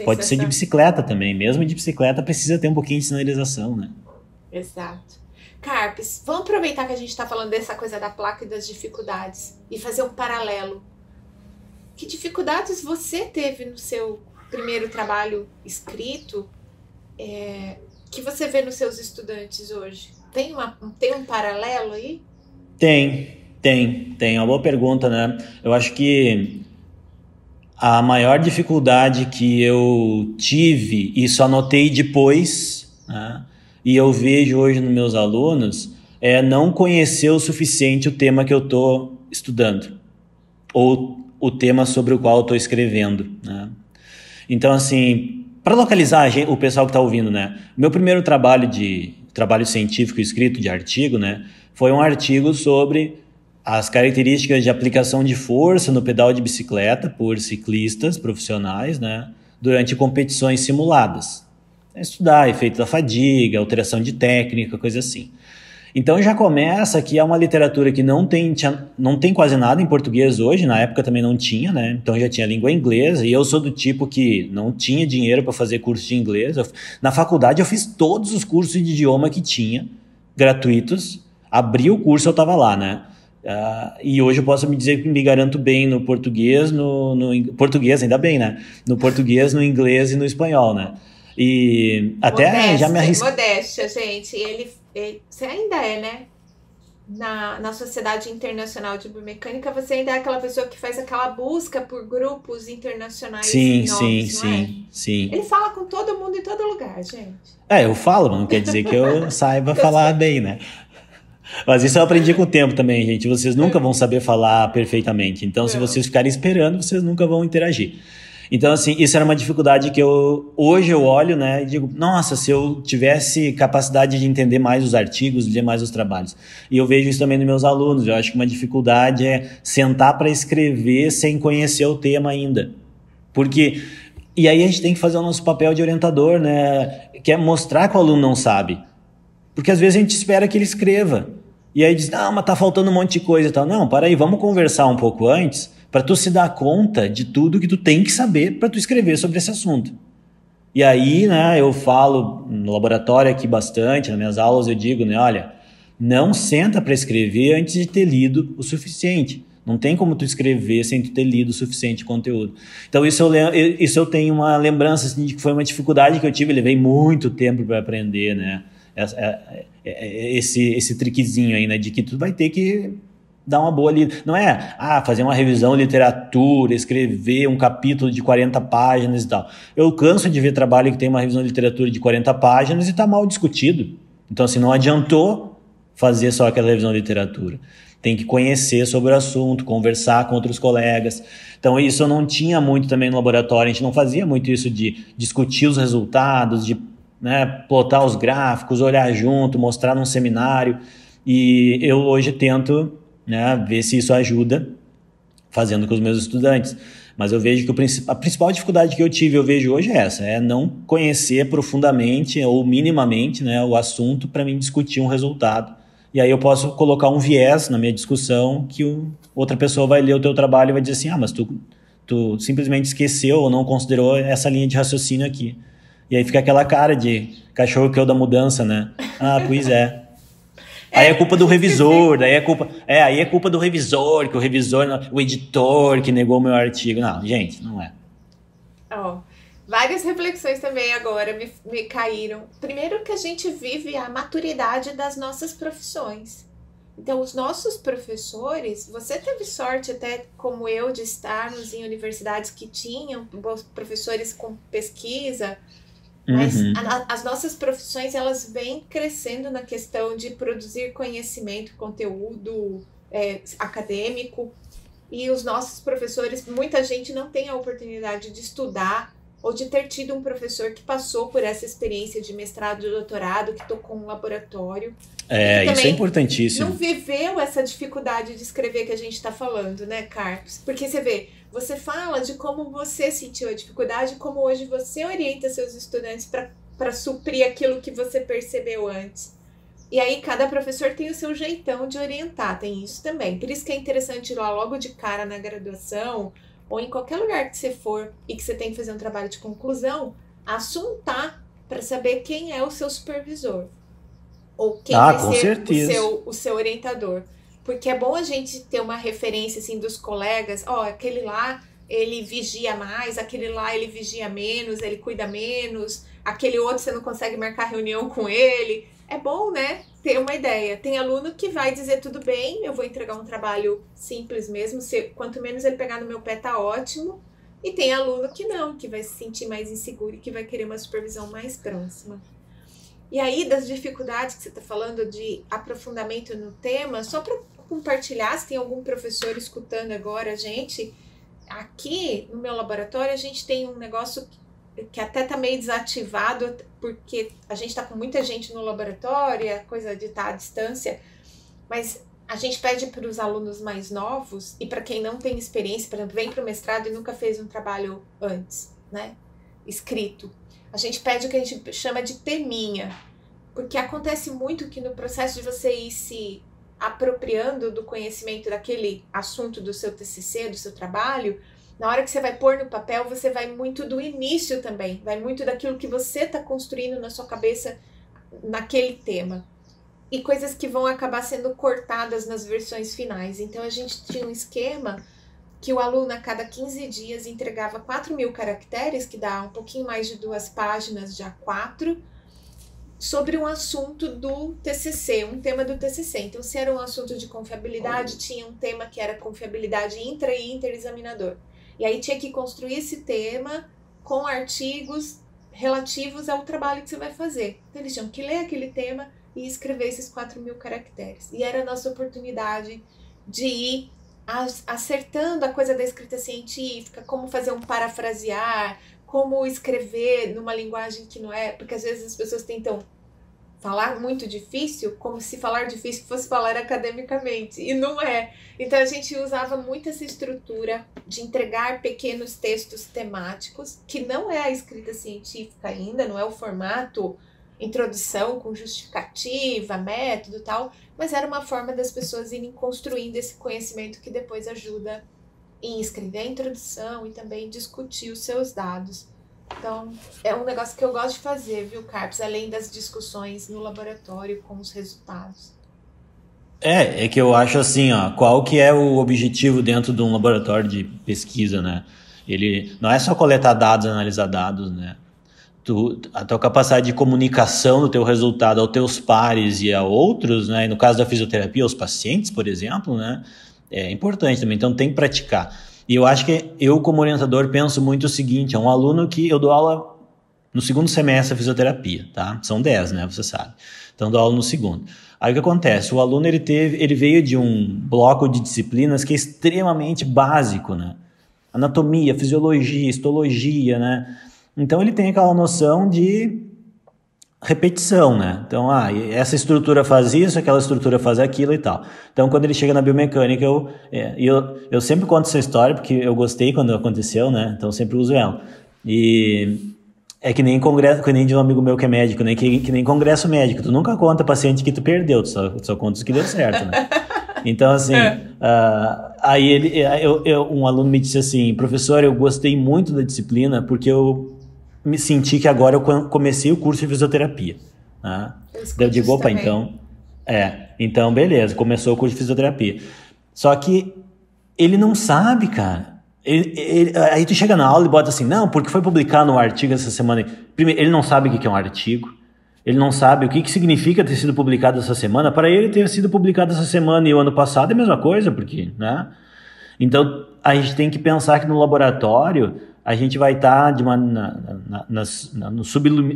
Pode ser de bicicleta também, mesmo de bicicleta precisa ter um pouquinho de sinalização, né? Exato. Carpes, vamos aproveitar que a gente está falando dessa coisa da placa e das dificuldades e fazer um paralelo. Que dificuldades você teve no seu primeiro trabalho escrito que você vê nos seus estudantes hoje? Tem um paralelo aí? Tem. Uma boa pergunta, né? Eu acho que a maior dificuldade que eu tive, e só notei depois, né, e eu vejo hoje nos meus alunos, é não conhecer o suficiente o tema que eu estou estudando. Ou o tema sobre o qual eu estou escrevendo, né? Então, assim, para localizar o pessoal que está ouvindo, né? Meu primeiro trabalho científico escrito de artigo, né? Foi um artigo sobre as características de aplicação de força no pedal de bicicleta por ciclistas profissionais, né? Durante competições simuladas. Estudar efeito da fadiga, alteração de técnica, coisa assim. Então já começa que é uma literatura que não tem quase nada em português hoje, na época também não tinha, né? Então já tinha língua inglesa, e eu sou do tipo que não tinha dinheiro para fazer curso de inglês. Na faculdade eu fiz todos os cursos de idioma que tinha, gratuitos, abri o curso, eu estava lá, né? E hoje eu posso me dizer que me garanto bem no português, no português ainda bem, né? No português, no inglês e no espanhol, né? E até modéstia, já me arrisquei. Modéstia, gente. Você ainda é, né? Na Sociedade Internacional de Biomecânica, você ainda é aquela pessoa que faz aquela busca por grupos internacionais. Sim, novos, sim. Ele fala com todo mundo em todo lugar, gente. Eu falo, mas não quer dizer que eu saiba falar bem, né? Mas isso eu aprendi com o tempo também, gente. Vocês nunca vão saber falar perfeitamente. Então, se vocês ficarem esperando, vocês nunca vão interagir. Então, assim, isso era uma dificuldade que hoje eu olho, né, e digo, nossa, se eu tivesse capacidade de entender mais os artigos, de ler mais os trabalhos. E eu vejo isso também nos meus alunos. Eu acho que uma dificuldade é sentar para escrever sem conhecer o tema ainda. E aí a gente tem que fazer o nosso papel de orientador, né, que é mostrar que o aluno não sabe. Porque às vezes a gente espera que ele escreva. E aí diz, não, mas tá faltando um monte de coisa e tal. Não, para aí, vamos conversar um pouco antes para tu se dar conta de tudo que tu tem que saber para tu escrever sobre esse assunto. E aí, né, eu falo no laboratório aqui bastante, nas minhas aulas eu digo, né, olha, não senta para escrever antes de ter lido o suficiente. Não tem como tu escrever sem tu ter lido o suficiente conteúdo. Então isso eu tenho uma lembrança assim, de que foi uma dificuldade que eu tive, levei muito tempo para aprender, né, esse triquezinho aí, né, de que tu vai ter que dar uma boa lida. Não é fazer uma revisão de literatura, escrever um capítulo de 40 páginas e tal. Eu canso de ver trabalho que tem uma revisão de literatura de 40 páginas e está mal discutido. Então, assim, não adiantou fazer só aquela revisão de literatura. Tem que conhecer sobre o assunto, conversar com outros colegas. Então, isso eu não tinha muito também no laboratório. A gente não fazia muito isso de discutir os resultados, de, né, plotar os gráficos, olhar junto, mostrar num seminário. E eu hoje tento, né, ver se isso ajuda fazendo com os meus estudantes. Mas eu vejo que a principal dificuldade que eu vejo hoje é essa, é não conhecer profundamente ou minimamente, né, o assunto para mim discutir um resultado. E aí eu posso colocar um viés na minha discussão que outra pessoa vai ler o teu trabalho e vai dizer assim, mas tu simplesmente esqueceu ou não considerou essa linha de raciocínio aqui. E aí fica aquela cara de cachorro que é o da mudança, né? Pois é. Aí é culpa do revisor, aí é culpa do revisor, que o editor que negou o meu artigo. Não, gente, não é. Várias reflexões também agora me caíram. Primeiro que a gente vive a maturidade das nossas profissões. Então, os nossos professores, você teve sorte até como eu de estarmos em universidades que tinham professores com pesquisa, mas as nossas profissões, elas vêm crescendo na questão de produzir conhecimento, conteúdo acadêmico, e os nossos professores, muita gente não tem a oportunidade de estudar ou de ter tido um professor que passou por essa experiência de mestrado e doutorado, que tocou um laboratório. Isso é importantíssimo. Não viveu essa dificuldade de escrever que a gente está falando, né, Carlos? Porque você fala de como você sentiu a dificuldade, como hoje você orienta seus estudantes para suprir aquilo que você percebeu antes. E aí cada professor tem o seu jeitão de orientar, tem isso também. Por isso que é interessante ir lá logo de cara na graduação, ou em qualquer lugar que você for e que você tem que fazer um trabalho de conclusão, assuntar para saber quem é o seu supervisor. Ou quem vai ser o seu orientador. Porque é bom a gente ter uma referência assim, dos colegas. Aquele lá, ele vigia mais, aquele lá, ele vigia menos, ele cuida menos, aquele outro você não consegue marcar reunião com ele. É bom, né? Ter uma ideia. Tem aluno que vai dizer, tudo bem, eu vou entregar um trabalho simples mesmo, quanto menos ele pegar no meu pé, tá ótimo. E tem aluno que não, que vai se sentir mais inseguro e que vai querer uma supervisão mais próxima. E aí, das dificuldades que você está falando de aprofundamento no tema, só para compartilhar, se tem algum professor escutando agora a gente, aqui no meu laboratório a gente tem um negócio que até está meio desativado, porque a gente está com muita gente no laboratório, a coisa de estar à distância, mas a gente pede para os alunos mais novos e para quem não tem experiência, por exemplo, vem para o mestrado e nunca fez um trabalho antes, né, escrito. A gente pede o que a gente chama de teminha, porque acontece muito que no processo de você ir se apropriando do conhecimento daquele assunto do seu TCC, do seu trabalho, na hora que você vai pôr no papel, você vai muito do início também, vai muito daquilo que você está construindo na sua cabeça naquele tema. E coisas que vão acabar sendo cortadas nas versões finais. Então a gente tinha um esquema que o aluno a cada 15 dias entregava 4.000 caracteres, que dá um pouquinho mais de 2 páginas de A4, sobre um assunto do TCC, um tema do TCC. Então, se era um assunto de confiabilidade, tinha um tema que era confiabilidade intra e interexaminador. E aí tinha que construir esse tema com artigos relativos ao trabalho que você vai fazer. Então, eles tinham que ler aquele tema e escrever esses 4.000 caracteres. E era a nossa oportunidade de ir acertando a coisa da escrita científica, como fazer um parafrasear, como escrever numa linguagem que não é... Porque às vezes as pessoas tentam falar muito difícil, como se falar difícil fosse falar academicamente, e não é. Então a gente usava muito essa estrutura de entregar pequenos textos temáticos, que não é a escrita científica ainda, não é o formato introdução com justificativa, método e tal, mas era uma forma das pessoas irem construindo esse conhecimento que depois ajuda em escrever a introdução e também discutir os seus dados. Então, é um negócio que eu gosto de fazer, viu, Carpes? Além das discussões no laboratório com os resultados. É que eu acho assim, ó, qual que é o objetivo dentro de um laboratório de pesquisa, né? Ele não é só coletar dados, analisar dados, né? A tua capacidade de comunicação do teu resultado aos teus pares e a outros, né? E no caso da fisioterapia, aos pacientes, por exemplo, né? É importante também, então tem que praticar. E eu acho que eu, como orientador, penso muito o seguinte, é um aluno que eu dou aula no segundo semestre de fisioterapia, tá? São 10, né? Você sabe. Então, eu dou aula no segundo. Aí o que acontece? O aluno, ele veio de um bloco de disciplinas que é extremamente básico, né? Anatomia, fisiologia, histologia, né? Então, ele tem aquela noção de repetição, né? Então, essa estrutura faz isso, aquela estrutura faz aquilo e tal. Então, quando ele chega na biomecânica, eu sempre conto essa história, porque eu gostei quando aconteceu, né? Então, eu sempre uso ela. E é que nem congresso, que nem de um amigo meu que é médico, né? Que nem congresso médico. Tu nunca conta paciente que tu perdeu, tu só conta os que deu certo, né? Então, assim, aí um aluno me disse assim, professor, eu gostei muito da disciplina porque eu me senti que agora eu comecei o curso de fisioterapia. Né? Eu digo, opa, então beleza, começou o curso de fisioterapia. Só que ele não sabe, cara. Aí tu chega na aula e bota assim, não, porque foi publicado um artigo essa semana. Primeiro, ele não sabe o que é um artigo. Ele não sabe o que significa ter sido publicado essa semana. Para ele ter sido publicado essa semana e o ano passado é a mesma coisa, porque, né? Então, a gente tem que pensar que no laboratório a gente vai estar no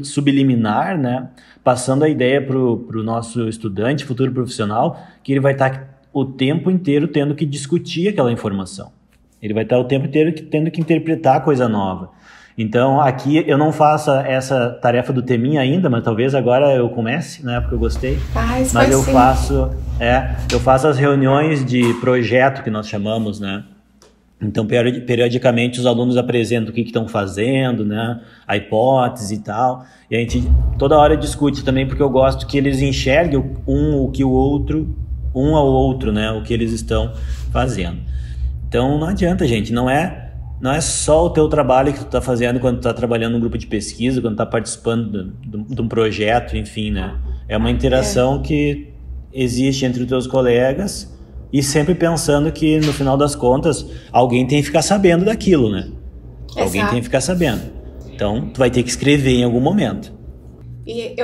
subliminar, né, passando a ideia para o nosso estudante, futuro profissional, que ele vai estar o tempo inteiro tendo que discutir aquela informação. Ele vai estar o tempo inteiro tendo que interpretar coisa nova. Então, aqui eu não faço essa tarefa do teminha ainda, mas talvez agora eu comece, né, porque eu gostei. Mas eu faço as reuniões de projeto que nós chamamos, né? Então, periodicamente, os alunos apresentam o que estão fazendo, né? A hipótese e tal. E a gente toda hora discute também, porque eu gosto que eles enxerguem um ao outro, né? O que eles estão fazendo. Então, não adianta, gente. Não é só o teu trabalho que tu está fazendo quando tu está trabalhando num grupo de pesquisa, quando tu está participando de um projeto, enfim, né? É uma interação que existe entre os teus colegas e sempre pensando que, no final das contas, alguém tem que ficar sabendo daquilo, né? Exato. Alguém tem que ficar sabendo. Então, tu vai ter que escrever em algum momento. E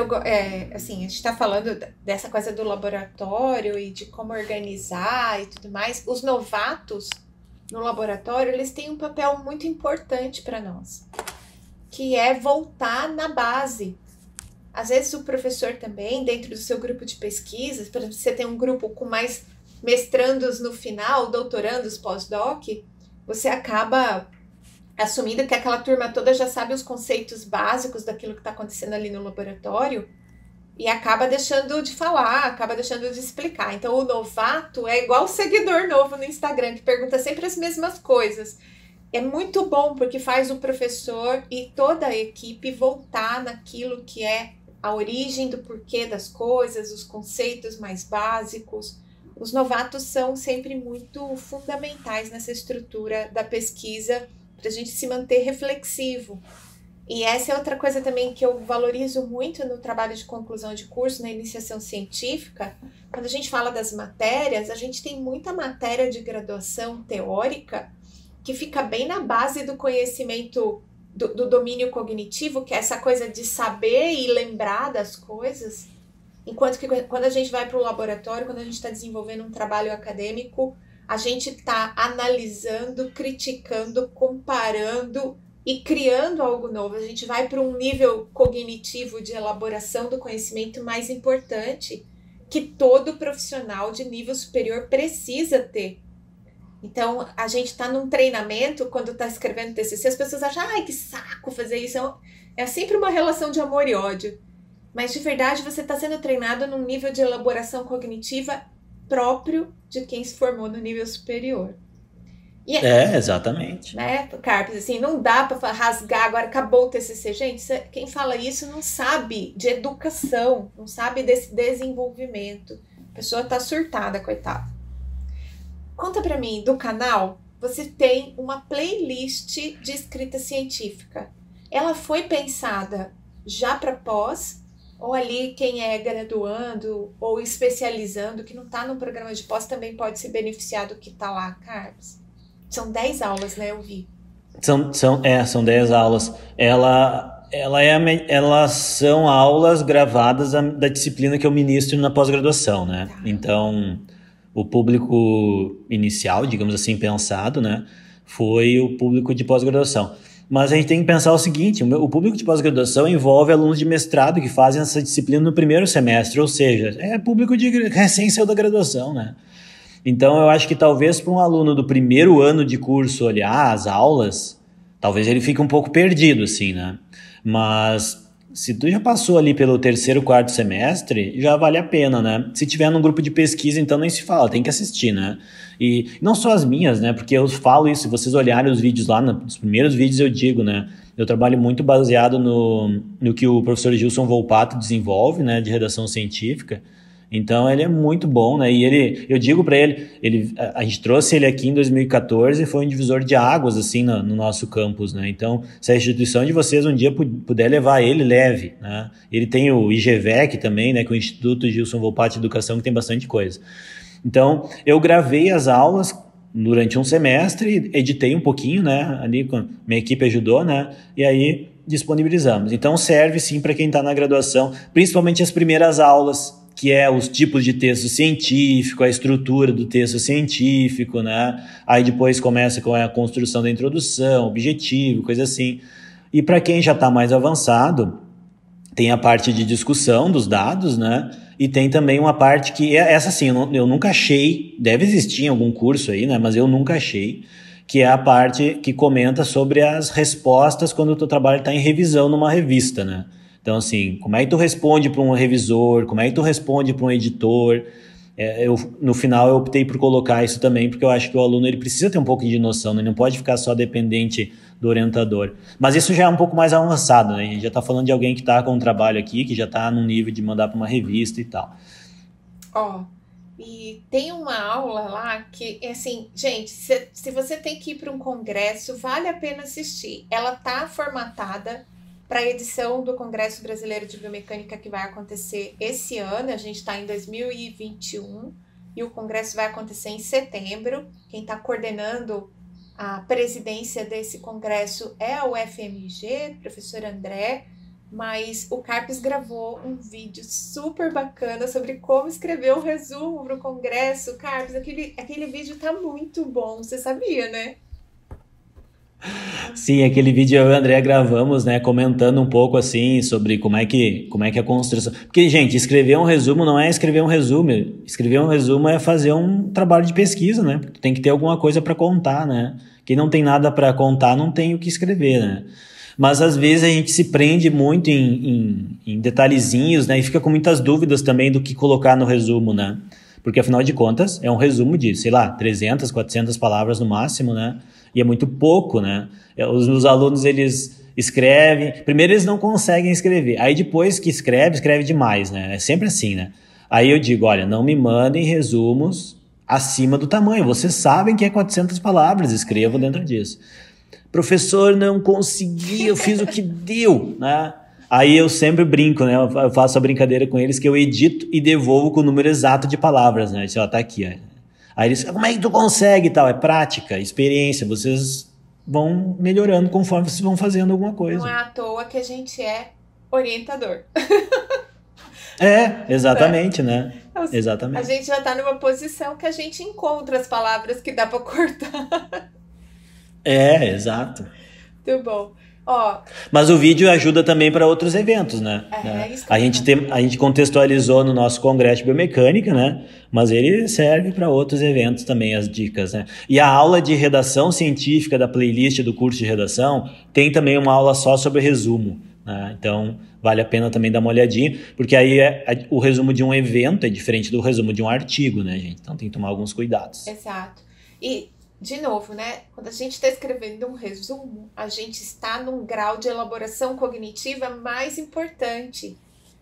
assim, a gente está falando dessa coisa do laboratório e de como organizar e tudo mais. Os novatos no laboratório, eles têm um papel muito importante para nós, que é voltar na base. Às vezes o professor também, dentro do seu grupo de pesquisas, por exemplo, você tem um grupo com mais mestrandos no final, doutorandos, pós-doc, você acaba assumindo que aquela turma toda já sabe os conceitos básicos daquilo que está acontecendo ali no laboratório e acaba deixando de falar, acaba deixando de explicar. Então, o novato é igual o seguidor novo no Instagram, que pergunta sempre as mesmas coisas. É muito bom, porque faz o professor e toda a equipe voltar naquilo que é a origem do porquê das coisas, os conceitos mais básicos. Os novatos são sempre muito fundamentais nessa estrutura da pesquisa para a gente se manter reflexivo. E essa é outra coisa também que eu valorizo muito no trabalho de conclusão de curso, na iniciação científica. Quando a gente fala das matérias, a gente tem muita matéria de graduação teórica que fica bem na base do conhecimento do domínio cognitivo, que é essa coisa de saber e lembrar das coisas. Enquanto que quando a gente vai para o laboratório, quando a gente está desenvolvendo um trabalho acadêmico, a gente está analisando, criticando, comparando e criando algo novo. A gente vai para um nível cognitivo de elaboração do conhecimento mais importante que todo profissional de nível superior precisa ter. Então, a gente está num treinamento, quando está escrevendo TCC, as pessoas acham, ai, que saco fazer isso. É sempre uma relação de amor e ódio. Mas, de verdade, você está sendo treinado num nível de elaboração cognitiva próprio de quem se formou no nível superior. E exatamente. Né, Carpes, assim, não dá para rasgar, agora acabou o TCC. Gente, quem fala isso não sabe de educação, não sabe desse desenvolvimento. A pessoa está surtada, coitada. Conta para mim, do canal, você tem uma playlist de escrita científica. Ela foi pensada já para pós, ou ali quem é graduando ou especializando, que não está no programa de pós, também pode se beneficiar do que está lá, Carlos? São 10 aulas, né? Eu vi. São 10 aulas. Elas são aulas gravadas da disciplina que eu ministro na pós-graduação, né? Tá. Então, o público inicial, digamos assim, pensado, né? Foi o público de pós-graduação. Mas a gente tem que pensar o seguinte, o público de pós-graduação envolve alunos de mestrado que fazem essa disciplina no primeiro semestre, ou seja, é público de recém saiu da graduação, né? Então, eu acho que talvez para um aluno do primeiro ano de curso olhar as aulas, talvez ele fique um pouco perdido, assim, né? Mas se tu já passou ali pelo terceiro, quarto semestre, já vale a pena, né? Se tiver num grupo de pesquisa, então nem se fala, tem que assistir, né? E não só as minhas, né? Porque eu falo isso, se vocês olharem os vídeos lá, nos primeiros vídeos eu digo, né? Eu trabalho muito baseado no que o professor Gilson Volpato desenvolve, né? De redação científica. Então, ele é muito bom, né? E eu digo para ele, a gente trouxe ele aqui em 2014 e foi um divisor de águas, assim, no nosso campus, né? Então, se a instituição de vocês um dia puder levar ele, leve, né? Ele tem o IGVEC também, né? Que é o Instituto Gilson Volpato de Educação, que tem bastante coisa. Então, eu gravei as aulas durante um semestre, editei um pouquinho, né? Ali, minha equipe ajudou, né? E aí, disponibilizamos. Então, serve, sim, para quem está na graduação, principalmente as primeiras aulas, que é os tipos de texto científico, a estrutura do texto científico, né? Aí depois começa com a construção da introdução, objetivo, coisa assim. E para quem já está mais avançado, tem a parte de discussão dos dados, né? E tem também uma parte que, essa sim, eu nunca achei, deve existir em algum curso aí, né? Mas eu nunca achei, que é a parte que comenta sobre as respostas quando o teu trabalho está em revisão numa revista, né? Então, assim, como é que tu responde para um revisor, como é que tu responde para um editor? No final, eu optei por colocar isso também, porque eu acho que o aluno ele precisa ter um pouco de noção, né? Ele não pode ficar só dependente do orientador. Mas isso já é um pouco mais avançado, né? A gente já está falando de alguém que está com um trabalho aqui, que já está num nível de mandar para uma revista e tal. E tem uma aula lá que, assim, gente, se você tem que ir para um congresso, vale a pena assistir. Ela tá formatada para a edição do Congresso Brasileiro de Biomecânica que vai acontecer esse ano. A gente está em 2021 e o congresso vai acontecer em setembro. Quem está coordenando a presidência desse congresso é a UFMG, professor André, mas o Carpes gravou um vídeo super bacana sobre como escrever um resumo para o congresso. Carpes, aquele vídeo tá muito bom, você sabia, né? Sim, aquele vídeo eu e o André gravamos, né, comentando um pouco assim sobre como é que a construção... Porque, gente, escrever um resumo não é escrever um resumo. Escrever um resumo é fazer um trabalho de pesquisa, né? Tem que ter alguma coisa para contar, né? Quem não tem nada para contar não tem o que escrever, né? Mas às vezes a gente se prende muito em detalhezinhos, né? E fica com muitas dúvidas também do que colocar no resumo, né? Porque afinal de contas é um resumo de, sei lá, 300, 400 palavras no máximo, né? E é muito pouco, né? Os alunos, eles escrevem... Primeiro eles não conseguem escrever. Aí depois que escreve demais, né? É sempre assim, né? Aí eu digo, olha, não me mandem resumos acima do tamanho. Vocês sabem que é 400 palavras, escrevam dentro disso. Professor, não consegui, eu fiz o que deu, né? Aí eu sempre brinco, né? Eu faço a brincadeira com eles que eu edito e devolvo com o número exato de palavras, né? Ó, tá aqui, ó. Aí eles, como é que tu consegue e tal? É prática, experiência, vocês vão melhorando conforme vocês vão fazendo alguma coisa. Não é à toa que a gente é orientador. Exatamente, né? Exatamente. A gente já tá numa posição que a gente encontra as palavras que dá pra cortar. Exato. Muito bom. Ó, mas o vídeo ajuda também para outros eventos, né? Isso a gente contextualizou no nosso congresso de biomecânica, né? Mas ele serve para outros eventos também, as dicas, né? E a aula de redação científica da playlist do curso de redação tem também uma aula só sobre resumo, né? Então vale a pena também dar uma olhadinha, porque aí o resumo de um evento é diferente do resumo de um artigo, né, gente? Então tem que tomar alguns cuidados. Exato. E de novo, né? Quando a gente está escrevendo um resumo, a gente está num grau de elaboração cognitiva mais importante,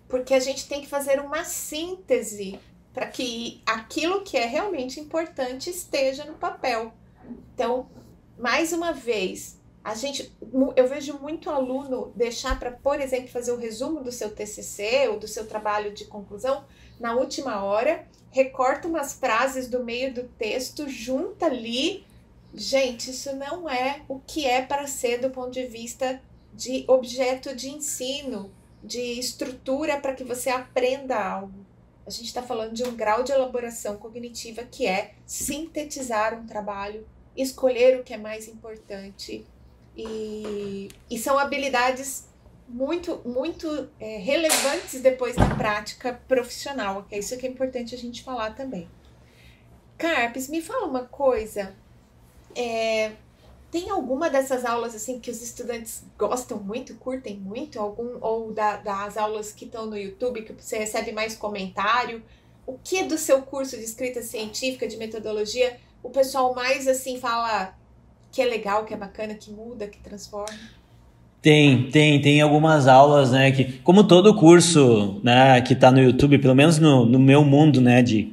porque a gente tem que fazer uma síntese para que aquilo que é realmente importante esteja no papel. Então, mais uma vez, eu vejo muito aluno deixar para, por exemplo, fazer o resumo do seu TCC ou do seu trabalho de conclusão na última hora, recorta umas frases do meio do texto, junta ali. Gente, isso não é o que é para ser do ponto de vista de objeto de ensino, de estrutura para que você aprenda algo. A gente está falando de um grau de elaboração cognitiva que é sintetizar um trabalho, escolher o que é mais importante. E são habilidades muito relevantes depois na prática profissional. É isso que é importante a gente falar também. Carpes, me fala uma coisa. Tem alguma dessas aulas assim que os estudantes gostam muito, curtem muito? Ou das aulas que estão no YouTube, que você recebe mais comentário? O que do seu curso de escrita científica, de metodologia, o pessoal mais assim fala que é legal, que é bacana, que muda, que transforma? Tem algumas aulas, né, que, como todo curso, né, que está no YouTube, pelo menos no meu mundo, né, de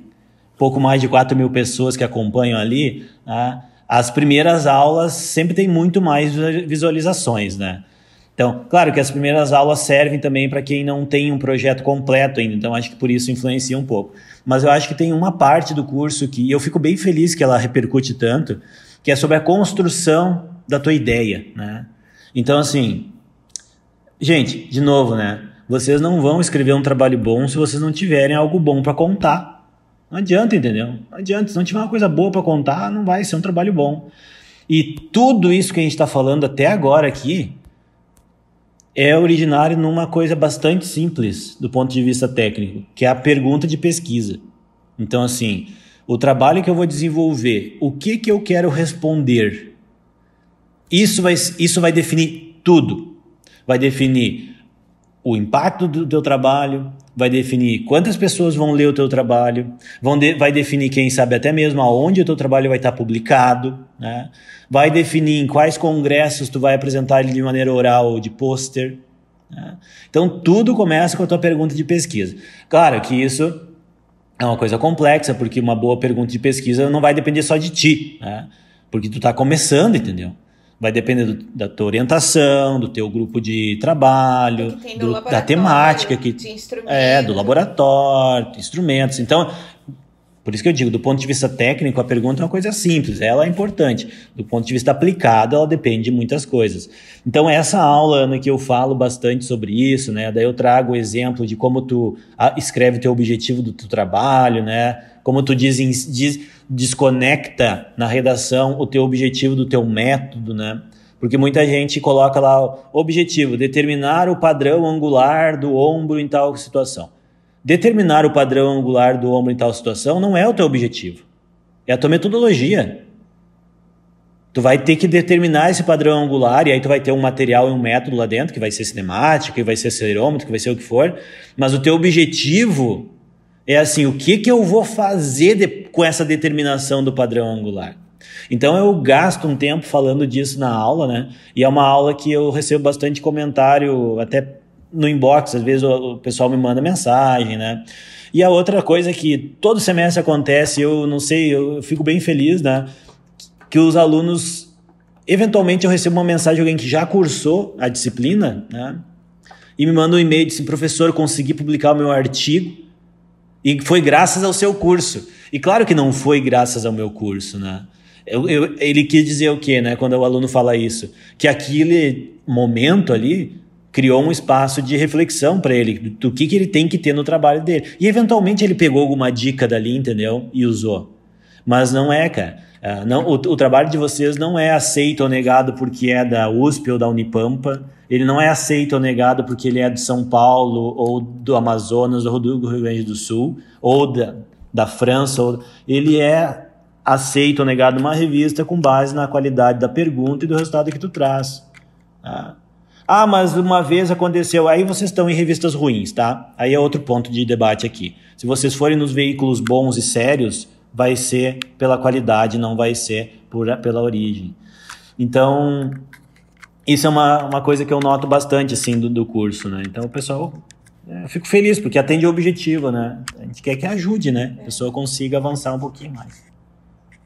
pouco mais de 4.000 pessoas que acompanham ali, né, as primeiras aulas sempre tem muito mais visualizações, né? Então, claro que as primeiras aulas servem também para quem não tem um projeto completo ainda, então acho que por isso influencia um pouco. Mas eu acho que tem uma parte do curso que eu fico bem feliz que ela repercute tanto, que é sobre a construção da tua ideia, né? Então, assim, gente, de novo, né? Vocês não vão escrever um trabalho bom se vocês não tiverem algo bom para contar. Não adianta, entendeu? Não adianta. Se não tiver uma coisa boa para contar, não vai ser um trabalho bom. E tudo isso que a gente está falando até agora aqui é originário numa coisa bastante simples do ponto de vista técnico, que é a pergunta de pesquisa. Então, assim, o trabalho que eu vou desenvolver, o que eu quero responder, isso vai definir tudo. Vai definir o impacto do teu trabalho, vai definir quantas pessoas vão ler o teu trabalho, vai definir, quem sabe, até mesmo aonde o teu trabalho vai estar publicado, né? Vai definir em quais congressos tu vai apresentar ele de maneira oral ou de pôster, né? Então, tudo começa com a tua pergunta de pesquisa. Claro que isso é uma coisa complexa, porque uma boa pergunta de pesquisa não vai depender só de ti, né? Porque tu está começando, entendeu? Vai depender da tua orientação, do teu grupo de trabalho, da temática, do laboratório, de instrumentos. Então, por isso que eu digo, do ponto de vista técnico, a pergunta é uma coisa simples, ela é importante. Do ponto de vista aplicado, ela depende de muitas coisas. Então, essa aula, Ana, que eu falo bastante sobre isso, né? Daí eu trago o exemplo de como tu escreve o teu objetivo do teu trabalho, né? Como tu desconecta na redação o teu objetivo do teu método, né? Porque muita gente coloca lá o objetivo, determinar o padrão angular do ombro em tal situação. Determinar o padrão angular do ombro em tal situação não é o teu objetivo, é a tua metodologia. Tu vai ter que determinar esse padrão angular, e aí tu vai ter um material e um método lá dentro, que vai ser cinemático, que vai ser acelerômetro, que vai ser o que for, mas o teu objetivo é assim, o que eu vou fazer com essa determinação do padrão angular? Então eu gasto um tempo falando disso na aula, né? E é uma aula que eu recebo bastante comentário, até no inbox, às vezes o pessoal me manda mensagem, né? E a outra coisa que todo semestre acontece, eu não sei, eu fico bem feliz, né? Que os alunos, eventualmente eu recebo uma mensagem de alguém que já cursou a disciplina, né? E me manda um e-mail, disse, professor, eu consegui publicar o meu artigo e foi graças ao seu curso. E claro que não foi graças ao meu curso, né? Ele quis dizer o quê, né? Quando o aluno fala isso? Que aquele momento ali criou um espaço de reflexão para ele, do que ele tem que ter no trabalho dele. E eventualmente ele pegou alguma dica dali, entendeu? E usou. Mas não é, cara. Não, o trabalho de vocês não é aceito ou negado porque é da USP ou da Unipampa. Ele não é aceito ou negado porque ele é de São Paulo ou do Amazonas ou do Rio Grande do Sul ou da França. Ele é aceito ou negado numa revista com base na qualidade da pergunta e do resultado que tu traz. Ah, mas uma vez aconteceu, aí vocês estão em revistas ruins, tá? Aí é outro ponto de debate aqui. Se vocês forem nos veículos bons e sérios, vai ser pela qualidade, não vai ser pela origem. Então, isso é uma coisa que eu noto bastante, assim, do curso, né? Então, o pessoal, eu fico feliz, porque atende o objetivo, né? A gente quer que ajude, né? A pessoa consiga avançar um pouquinho mais.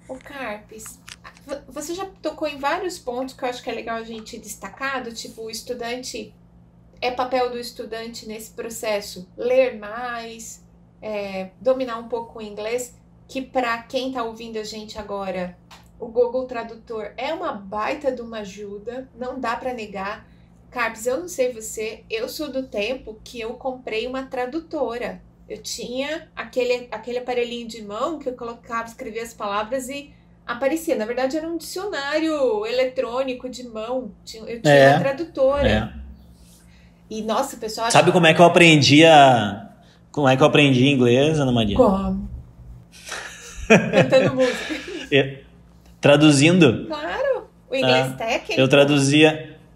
Ô, Carpes, você já tocou em vários pontos que eu acho que é legal a gente destacar, do tipo, o estudante, é papel do estudante nesse processo ler mais, dominar um pouco o inglês, que para quem está ouvindo a gente agora, o Google Tradutor é uma baita de uma ajuda, não dá para negar. Carpes, eu não sei você, eu sou do tempo que eu comprei uma tradutora. Eu tinha aquele aparelhinho de mão que eu colocava, escrevia as palavras e aparecia. Na verdade, era um dicionário eletrônico de mão. Eu tinha uma tradutora. E, nossa, o pessoal... Sabe como é que eu aprendi inglês, Ana Maria? Como? Cantando música. Traduzindo. Claro, o inglês técnico.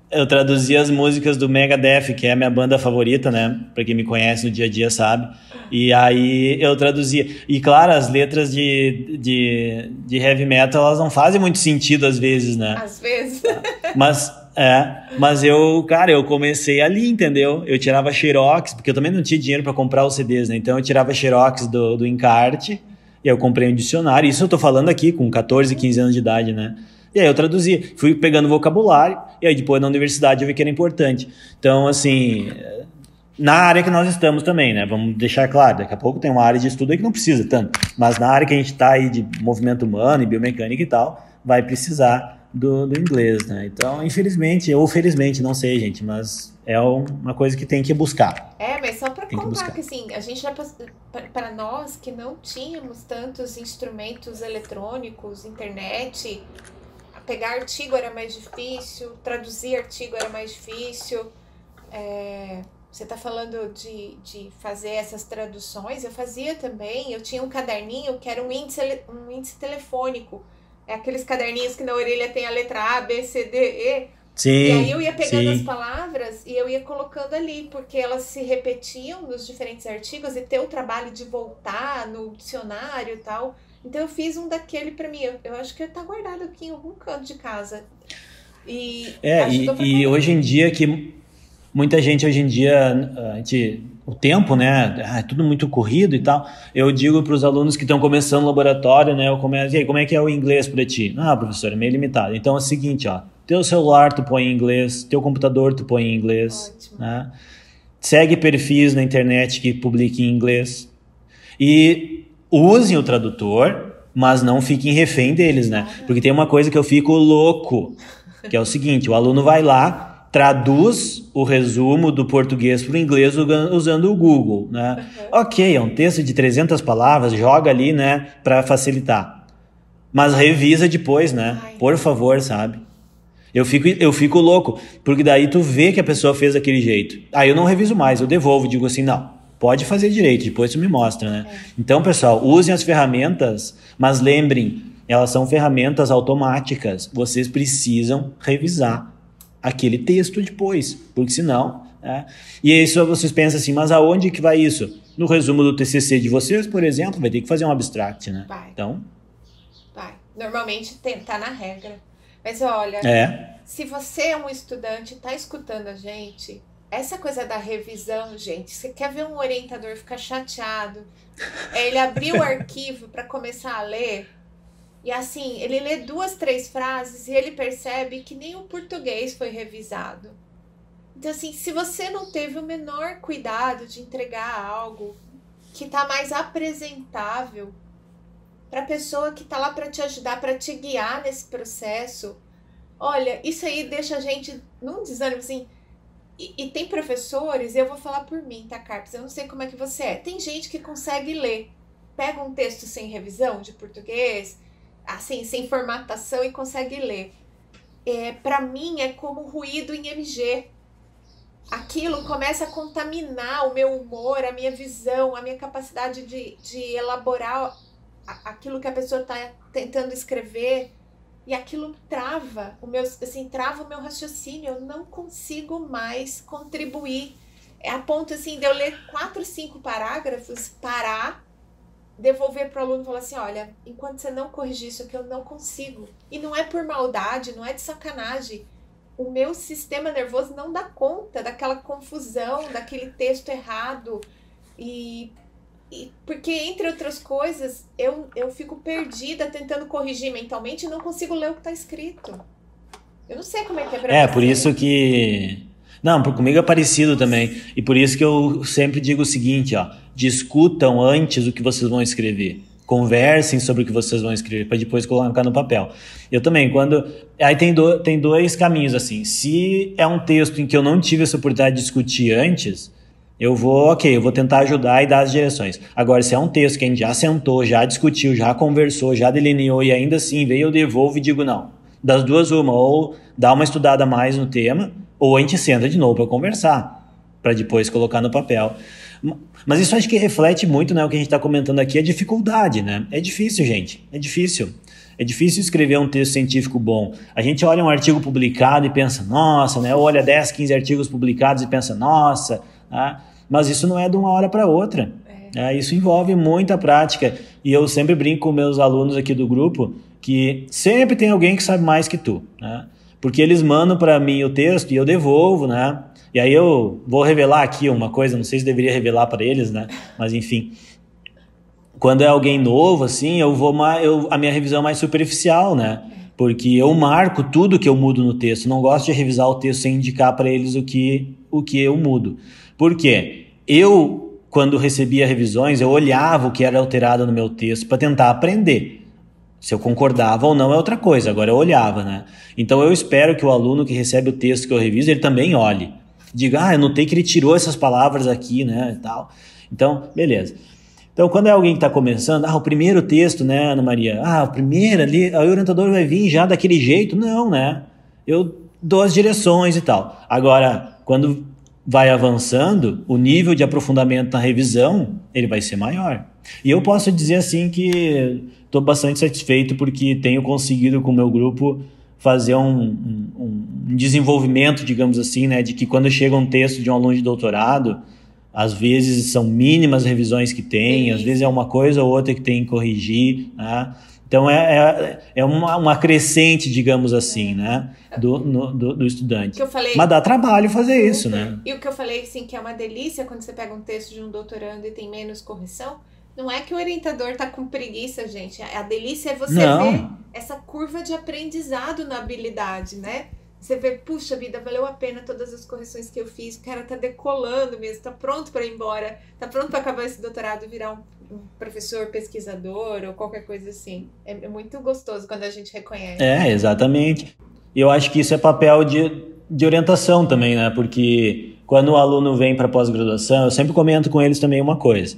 Eu traduzia as músicas do Megadeth, que é a minha banda favorita, né? Pra quem me conhece no dia a dia sabe. E aí eu traduzia. E claro, as letras de heavy metal, elas não fazem muito sentido às vezes, né? Às vezes. Mas eu comecei ali, entendeu? Eu tirava xerox, porque eu também não tinha dinheiro pra comprar os CDs, né? Então eu tirava xerox do encarte, e eu comprei um dicionário. Isso eu tô falando aqui com 14, 15 anos de idade, né? E aí eu traduzi, fui pegando vocabulário, e aí depois na universidade eu vi que era importante. Então, assim, na área que nós estamos também, né? Vamos deixar claro, daqui a pouco tem uma área de estudo aí que não precisa tanto, mas na área que a gente está aí de movimento humano e biomecânica e tal, vai precisar do inglês, né? Então, infelizmente, ou felizmente, não sei, gente, mas é uma coisa que tem que buscar. Mas só para contar que assim, a gente já para nós que não tínhamos tantos instrumentos eletrônicos, internet, pegar artigo era mais difícil, traduzir artigo era mais difícil. Você está falando de fazer essas traduções, eu fazia também. Eu tinha um caderninho que era um índice telefônico. É aqueles caderninhos que na orelha tem a letra A, B, C, D, E. Sim, e aí eu ia pegando as palavras e eu ia colocando ali, porque elas se repetiam nos diferentes artigos e ter o trabalho de voltar no dicionário e tal. Então eu fiz um daquele pra mim. Eu acho que tá guardado aqui em algum canto de casa. E hoje em dia que muita gente hoje em dia, o tempo, né, é tudo muito corrido e tal. Eu digo para os alunos que estão começando o laboratório, né, e aí, como é que é o inglês para ti? Professor, é meio limitado. Então é o seguinte, teu celular tu põe em inglês, teu computador tu põe em inglês, né? Segue perfis na internet que publiquem em inglês e usem o tradutor, mas não fiquem refém deles, né? Porque tem uma coisa que eu fico louco, que é o seguinte, o aluno vai lá, traduz o resumo do português para o inglês usando o Google, né? Ok, é um texto de 300 palavras, joga ali, né, para facilitar. Mas revisa depois, né? Por favor, sabe? Eu fico louco, porque daí tu vê que a pessoa fez daquele jeito. Aí eu não reviso mais, eu devolvo, digo assim, não, pode fazer direito, depois tu me mostra, né? Então, pessoal, usem as ferramentas, mas lembrem, elas são ferramentas automáticas. Vocês precisam revisar aquele texto depois, porque senão... E aí só vocês pensam assim, mas aonde que vai isso? No resumo do TCC de vocês, por exemplo, vai ter que fazer um abstract, né? Vai. Então... Vai. Normalmente tá na regra. Mas olha, se você é um estudante e tá escutando a gente, essa coisa da revisão, gente, você quer ver um orientador ficar chateado? Ele abrir o arquivo para começar a ler, e assim, ele lê 2, 3 frases e ele percebe que nem o português foi revisado. Então, assim, se você não teve o menor cuidado de entregar algo que está mais apresentável para a pessoa que está lá para te ajudar, para te guiar nesse processo, olha, isso aí deixa a gente num desânimo, assim. E tem professores, eu vou falar por mim, tá, Carpes? Eu não sei como é que você é. Tem gente que consegue ler, pega um texto sem revisão de português, assim, sem formatação e consegue ler. Para mim, é como ruído em MG. Aquilo começa a contaminar o meu humor, a minha visão, a minha capacidade de elaborar aquilo que a pessoa está tentando escrever, e aquilo trava o meu raciocínio. Eu não consigo mais contribuir. É a ponto assim de eu ler 4, 5 parágrafos, parar, devolver para o aluno e falar assim, olha, enquanto você não corrigir isso aqui, eu não consigo. E não é por maldade, não é de sacanagem. O meu sistema nervoso não dá conta daquela confusão, daquele texto errado. E porque, entre outras coisas, eu fico perdida tentando corrigir mentalmente e não consigo ler o que está escrito. Eu não sei como é que é pra você. Por isso que... Não, comigo é parecido também. E por isso que eu sempre digo o seguinte, discutam antes o que vocês vão escrever. Conversem sobre o que vocês vão escrever para depois colocar no papel. Eu também, aí tem 2 caminhos, assim. Se é um texto em que eu não tive essa oportunidade de discutir antes, eu vou tentar ajudar e dar as direções. Agora, se é um texto que a gente já sentou, já discutiu, já conversou, já delineou e ainda assim veio, eu devolvo e digo não. Das duas, uma, ou dá uma estudada mais no tema, ou a gente senta de novo para conversar, para depois colocar no papel. Mas isso acho que reflete muito, né, o que a gente está comentando aqui, a dificuldade, né? É difícil, gente, é difícil. É difícil escrever um texto científico bom. A gente olha um artigo publicado e pensa, nossa, né? Olha 10, 15 artigos publicados e pensa, nossa, mas isso não é de uma hora para outra. Isso envolve muita prática. E eu sempre brinco com meus alunos aqui do grupo que sempre tem alguém que sabe mais que tu, né? Porque eles mandam para mim o texto e eu devolvo, né? E aí eu vou revelar aqui uma coisa, não sei se deveria revelar para eles, né? Mas enfim, quando é alguém novo, assim, a minha revisão é mais superficial, né? Porque eu marco tudo que eu mudo no texto. Não gosto de revisar o texto sem indicar para eles o que eu mudo. Por quê? Quando recebia revisões, eu olhava o que era alterado no meu texto para tentar aprender. Se eu concordava ou não é outra coisa, agora eu olhava, né? Então eu espero que o aluno que recebe o texto que eu reviso, ele também olhe. Diga, eu notei que ele tirou essas palavras aqui, né, e tal. Então, beleza. Então, quando é alguém que está começando, o primeiro texto, né, Ana Maria? O primeiro ali, o orientador vai vir já daquele jeito? Não, né? Eu dou as direções e tal. Agora, quando vai avançando, o nível de aprofundamento na revisão, ele vai ser maior. E eu posso dizer assim que estou bastante satisfeito porque tenho conseguido com o meu grupo fazer um desenvolvimento, digamos assim, né, de que quando chega um texto de um aluno de doutorado, às vezes são mínimas revisões que tem, às vezes é uma coisa ou outra que tem que corrigir, né? Então é uma crescente, digamos assim, né, do estudante. Mas dá trabalho fazer isso, né? E o que eu falei, assim, que é uma delícia quando você pega um texto de um doutorando e tem menos correção, não é que o orientador tá com preguiça, gente. A delícia é você ver essa curva de aprendizado na habilidade, né? Você vê, puxa vida, valeu a pena todas as correções que eu fiz, o cara tá decolando mesmo, tá pronto para ir embora, tá pronto para acabar esse doutorado e virar um professor pesquisador ou qualquer coisa assim. É muito gostoso quando a gente reconhece. Exatamente. E eu acho que isso é papel de orientação também, né? Porque quando o aluno vem para pós-graduação, eu sempre comento com eles também uma coisa.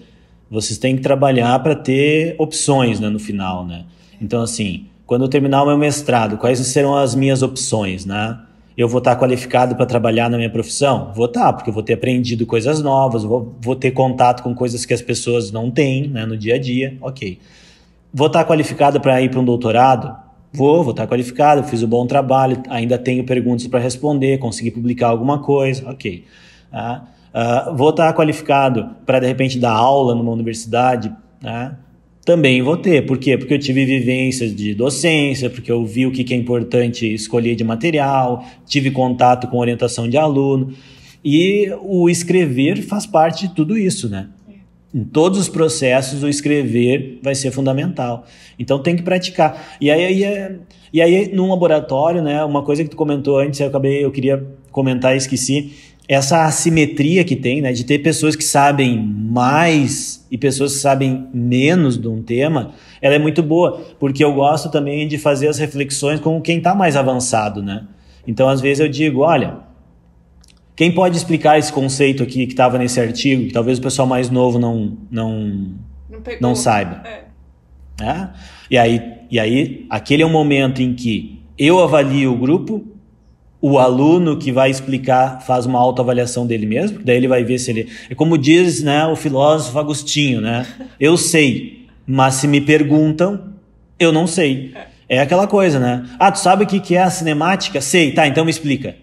Vocês têm que trabalhar para ter opções, né, no final, né? Então, assim, quando eu terminar o meu mestrado, quais serão as minhas opções, né? Eu vou estar qualificado para trabalhar na minha profissão? Vou estar, porque eu vou ter aprendido coisas novas, vou ter contato com coisas que as pessoas não têm, né, no dia a dia, ok. Vou estar qualificado para ir para um doutorado? Vou estar qualificado, fiz um bom trabalho, ainda tenho perguntas para responder, consegui publicar alguma coisa, ok. Vou estar qualificado para, de repente, dar aula numa universidade, também vou ter. Por quê? Porque eu tive vivências de docência, porque eu vi o que é importante escolher de material, tive contato com orientação de aluno, e o escrever faz parte de tudo isso, né? Em todos os processos, o escrever vai ser fundamental. Então, tem que praticar. E aí num laboratório, né, uma coisa que tu comentou antes, eu queria comentar e esqueci, essa assimetria que tem, né, de ter pessoas que sabem mais e pessoas que sabem menos de um tema, ela é muito boa, porque eu gosto também de fazer as reflexões com quem está mais avançado, né? Então, às vezes eu digo, olha, quem pode explicar esse conceito aqui que estava nesse artigo, que talvez o pessoal mais novo não saiba? E aí, aquele é um momento em que eu avalio o grupo, o aluno que vai explicar faz uma autoavaliação dele mesmo, daí ele vai ver se ele... É como diz, né, o filósofo Agostinho, né? Eu sei, mas se me perguntam, eu não sei. É aquela coisa, né? Tu sabe o que é a cinemática? Sei, tá, então me explica.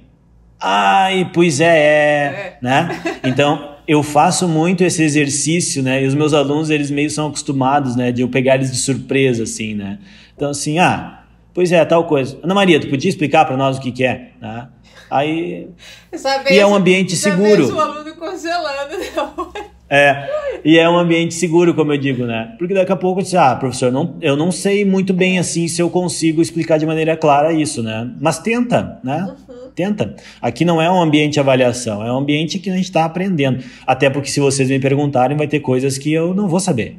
Ai, pois né? Então, eu faço muito esse exercício, né? E os meus alunos, eles meio são acostumados, né? De eu pegar eles de surpresa, assim, né? Então, assim, pois é, tal coisa. Ana Maria, tu podia explicar para nós o que é? Né? Aí... E é um ambiente seguro. O aluno congelando. E é um ambiente seguro, como eu digo, né? Porque daqui a pouco eu disse, professor, eu não sei muito bem, assim, se eu consigo explicar de maneira clara isso, né? Mas tenta, né? Tenta. Aqui não é um ambiente de avaliação, é um ambiente que a gente está aprendendo. Até porque se vocês me perguntarem, vai ter coisas que eu não vou saber.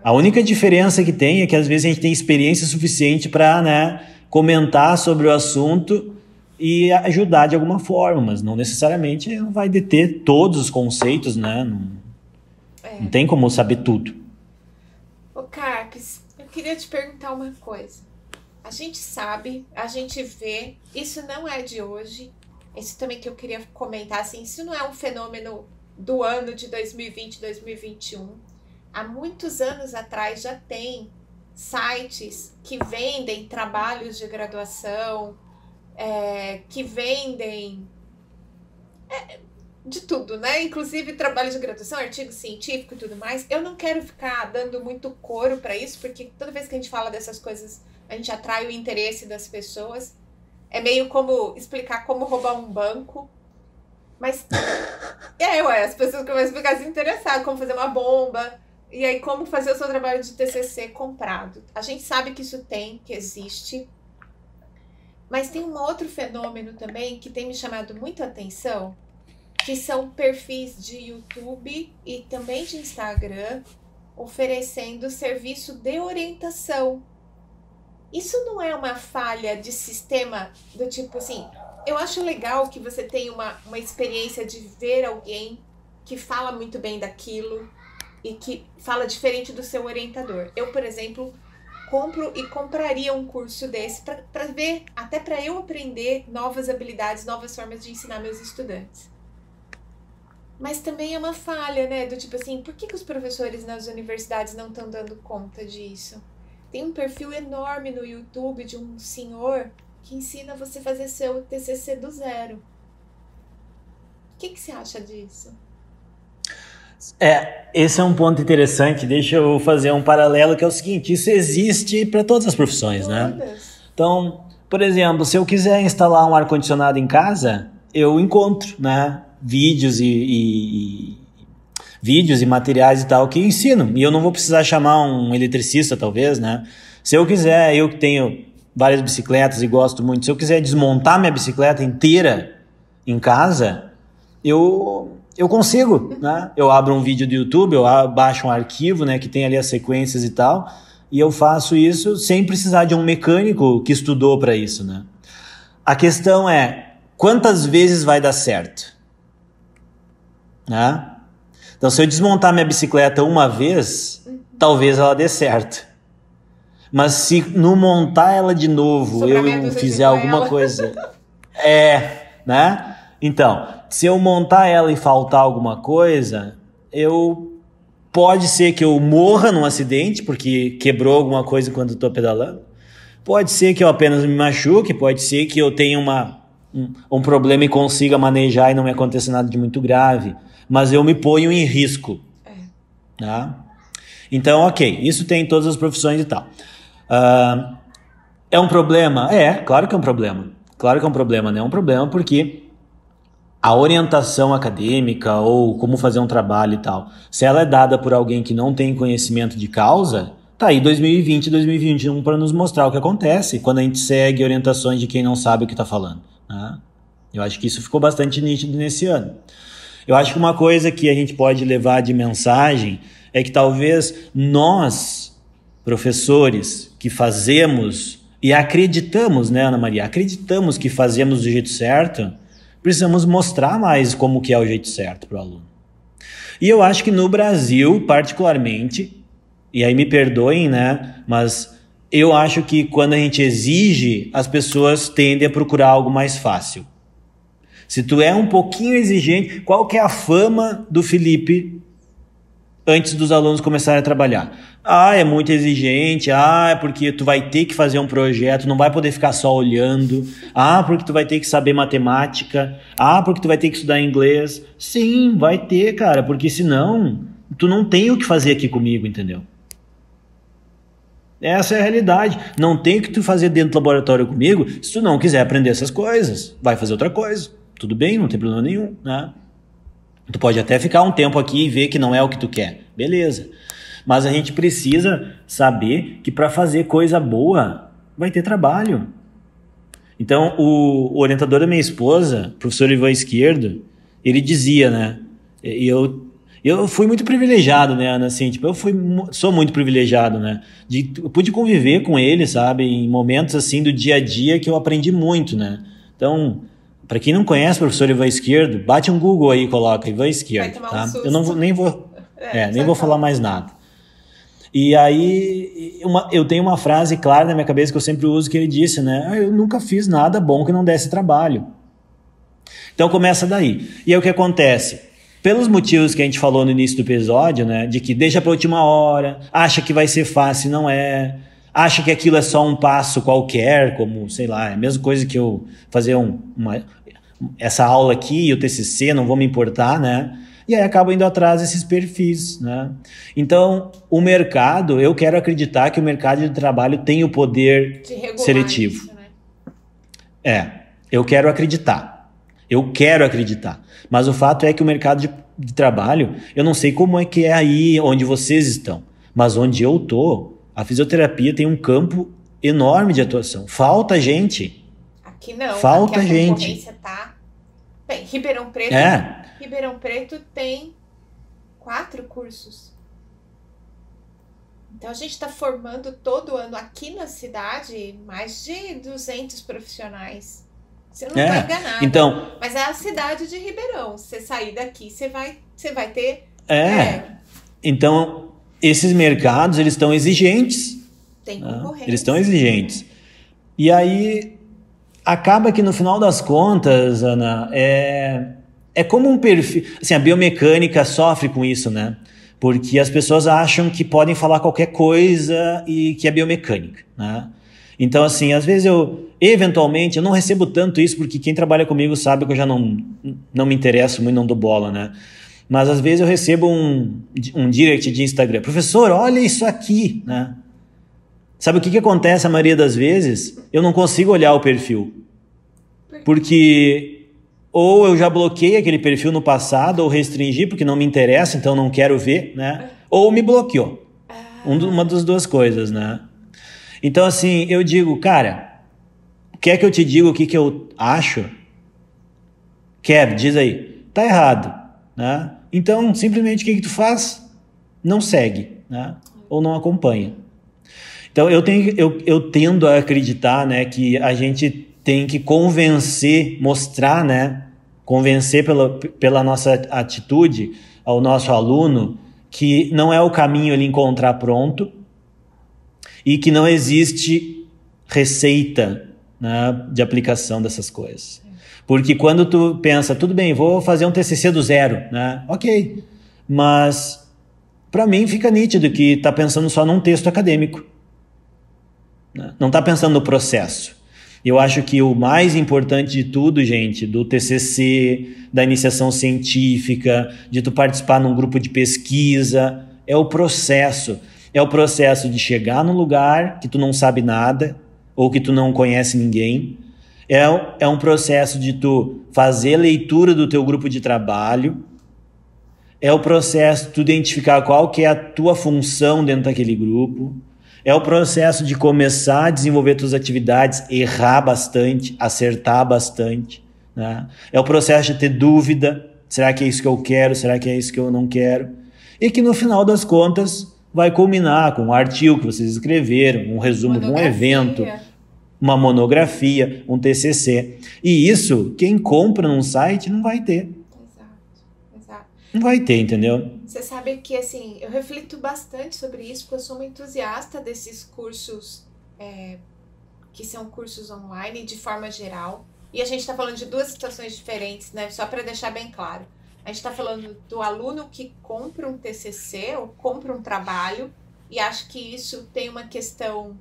A única diferença que tem é que às vezes a gente tem experiência suficiente para, né, comentar sobre o assunto e ajudar de alguma forma, mas não necessariamente vai deter todos os conceitos, né? Não tem como saber tudo. Ô Carpes, eu queria te perguntar uma coisa. A gente sabe, a gente vê, isso não é de hoje, isso também que eu queria comentar, assim, isso não é um fenômeno do ano de 2020, 2021. Há muitos anos atrás já tem sites que vendem trabalhos de graduação, que vendem de tudo, né? Inclusive trabalho de graduação, artigo científico e tudo mais. Eu não quero ficar dando muito coro para isso, porque toda vez que a gente fala dessas coisas, a gente atrai o interesse das pessoas. É meio como explicar como roubar um banco. Mas, as pessoas começam a ficar se interessadas, como fazer uma bomba, e aí como fazer o seu trabalho de TCC comprado. A gente sabe que isso que existe, mas tem um outro fenômeno também que tem me chamado muita atenção, que são perfis de YouTube e também de Instagram oferecendo serviço de orientação. Isso não é uma falha de sistema do tipo assim... Eu acho legal que você tenha uma experiência de ver alguém que fala muito bem daquilo e que fala diferente do seu orientador. Eu, por exemplo, compro e compraria um curso desse para ver, até para eu aprender novas habilidades, novas formas de ensinar meus estudantes. Mas também é uma falha, né? Do tipo assim, por que os professores nas universidades não estão dando conta disso? Tem um perfil enorme no YouTube de um senhor que ensina você a fazer seu TCC do zero. O que você acha disso? Esse é um ponto interessante. Deixa eu fazer um paralelo, que é o seguinte: isso existe para todas as profissões, né? Então, por exemplo, se eu quiser instalar um ar-condicionado em casa, eu encontro, né, vídeos e materiais e tal que ensinam. E eu não vou precisar chamar um eletricista, talvez, né? Se eu quiser, eu que tenho várias bicicletas e gosto muito, se eu quiser desmontar minha bicicleta inteira em casa, eu consigo, né? Eu abro um vídeo do YouTube, eu baixo um arquivo, né, que tem ali as sequências e tal, e eu faço isso sem precisar de um mecânico que estudou para isso, né? A questão é, quantas vezes vai dar certo? Né? Então, se eu desmontar minha bicicleta uma vez, talvez ela dê certo. Mas se não montar ela de novo, eu fizer alguma coisa... né? Então, se eu montar ela e faltar alguma coisa, eu Pode ser que eu morra num acidente, porque quebrou alguma coisa enquanto eu estou pedalando. Pode ser que eu apenas me machuque, pode ser que eu tenha um problema e consiga manejar e não me aconteça nada de muito grave. Mas eu me ponho em risco. Tá? Então, ok, isso tem em todas as profissões e tal. É um problema? Claro que é um problema. Claro que é um problema, né? É um problema porque a orientação acadêmica ou como fazer um trabalho e tal, se ela é dada por alguém que não tem conhecimento de causa, tá aí 2020 e 2021 para nos mostrar o que acontece quando a gente segue orientações de quem não sabe o que está falando. Né? Eu acho que isso ficou bastante nítido nesse ano. Eu acho que uma coisa que a gente pode levar de mensagem é que talvez nós, professores, que fazemos e acreditamos, né, Ana Maria? Acreditamos que fazemos do jeito certo, precisamos mostrar mais como que é o jeito certo para o aluno. E eu acho que no Brasil, particularmente, e aí me perdoem, né, mas eu acho que quando a gente exige, as pessoas tendem a procurar algo mais fácil. Se tu é um pouquinho exigente, qual que é a fama do Felipe antes dos alunos começarem a trabalhar? É muito exigente, é porque tu vai ter que fazer um projeto, não vai poder ficar só olhando, porque tu vai ter que saber matemática, porque tu vai ter que estudar inglês. Sim, vai ter, cara, porque senão tu não tem o que fazer aqui comigo, entendeu? Essa é a realidade. Não tem o que tu fazer dentro do laboratório comigo se tu não quiser aprender essas coisas. Vai fazer outra coisa. Tudo bem, não tem problema nenhum, né? Tu pode até ficar um tempo aqui e ver que não é o que tu quer. Beleza. Mas a gente precisa saber que para fazer coisa boa vai ter trabalho. Então, o orientador da minha esposa, professor Ivan Esquerdo, ele dizia, né? Eu fui muito privilegiado, né, Ana? Assim, tipo, sou muito privilegiado, né? Eu pude conviver com ele, sabe? Em momentos, assim, do dia a dia que eu aprendi muito, né? Então, para quem não conhece o professor Ivan Esquerdo, bate um Google aí e coloca Ivan Esquerdo, tá? Eu nem vou falar mais nada. E aí, eu tenho uma frase clara na minha cabeça que eu sempre uso, que ele disse, né? Eu nunca fiz nada bom que não desse trabalho. Então, começa daí. E aí, o que acontece? Pelos motivos que a gente falou no início do episódio, né? De que deixa para a última hora, acha que vai ser fácil, não é. Acha que aquilo é só um passo qualquer, como, sei lá, é a mesma coisa que eu fazer essa aula aqui e o TCC, não vou me importar, né? E aí acaba indo atrás desses perfis, né? Então, o mercado, eu quero acreditar que o mercado de trabalho tem o poder seletivo. Isso, né? Eu quero acreditar. Mas o fato é que o mercado de trabalho, eu não sei como é que é aí onde vocês estão, mas onde eu tô, a fisioterapia tem um campo enorme de atuação. Falta gente. Aqui não. Falta aqui a gente. Concorrência tá... Bem, Ribeirão Preto tem 4 cursos. Então, a gente está formando todo ano aqui na cidade mais de 200 profissionais. Você não está enganado. Então, mas é a cidade de Ribeirão. Você sair daqui, você vai ter... Então, esses mercados, eles estão exigentes. Tem concorrência. Eles estão exigentes. E aí, acaba que no final das contas, Ana, é como um perfil... Assim, a biomecânica sofre com isso, né? Porque as pessoas acham que podem falar qualquer coisa e que é biomecânica, né? Então, assim, às vezes eventualmente, eu não recebo tanto isso, porque quem trabalha comigo sabe que eu já não me interesso muito, não dou bola, né? Mas às vezes eu recebo um direct de Instagram. Professor, olha isso aqui, né? Sabe o que acontece a maioria das vezes? Eu não consigo olhar o perfil. Porque ou eu já bloqueei aquele perfil no passado, ou restringi porque não me interessa, então não quero ver, né? Ou me bloqueou. Uma das duas coisas, né? Então, assim, eu digo, cara, quer que eu te diga o que eu acho? Quer, diz aí. Tá errado, né? Então, simplesmente o que tu faz? Não segue, né? Ou não acompanha. Então, eu tendo a acreditar, né, que a gente tem que convencer, mostrar, né, convencer pela nossa atitude ao nosso aluno que não é o caminho ele encontrar pronto e que não existe receita, né, de aplicação dessas coisas. Porque quando tu pensa, tudo bem, vou fazer um TCC do zero, né? Ok, mas para mim fica nítido que está pensando só num texto acadêmico, né? Não está pensando no processo. Eu acho que o mais importante de tudo, gente, do TCC, da iniciação científica, de tu participar num grupo de pesquisa, é o processo. É o processo de chegar num lugar que tu não sabe nada ou que tu não conhece ninguém. É um processo de tu fazer leitura do teu grupo de trabalho. É o processo de tu identificar qual que é a tua função dentro daquele grupo. É o processo de começar a desenvolver tuas atividades, errar bastante, acertar bastante, né? É o processo de ter dúvida, será que é isso que eu quero, será que é isso que eu não quero? E que no final das contas vai culminar com um artigo que vocês escreveram, um resumo de um evento, uma monografia, um TCC. E isso, quem compra num site não vai ter. Não vai ter, entendeu? Você sabe que, assim, eu reflito bastante sobre isso, porque eu sou uma entusiasta desses cursos, que são cursos online, de forma geral. E a gente está falando de duas situações diferentes, né? Só para deixar bem claro. A gente está falando do aluno que compra um TCC ou compra um trabalho e acho que isso tem uma questão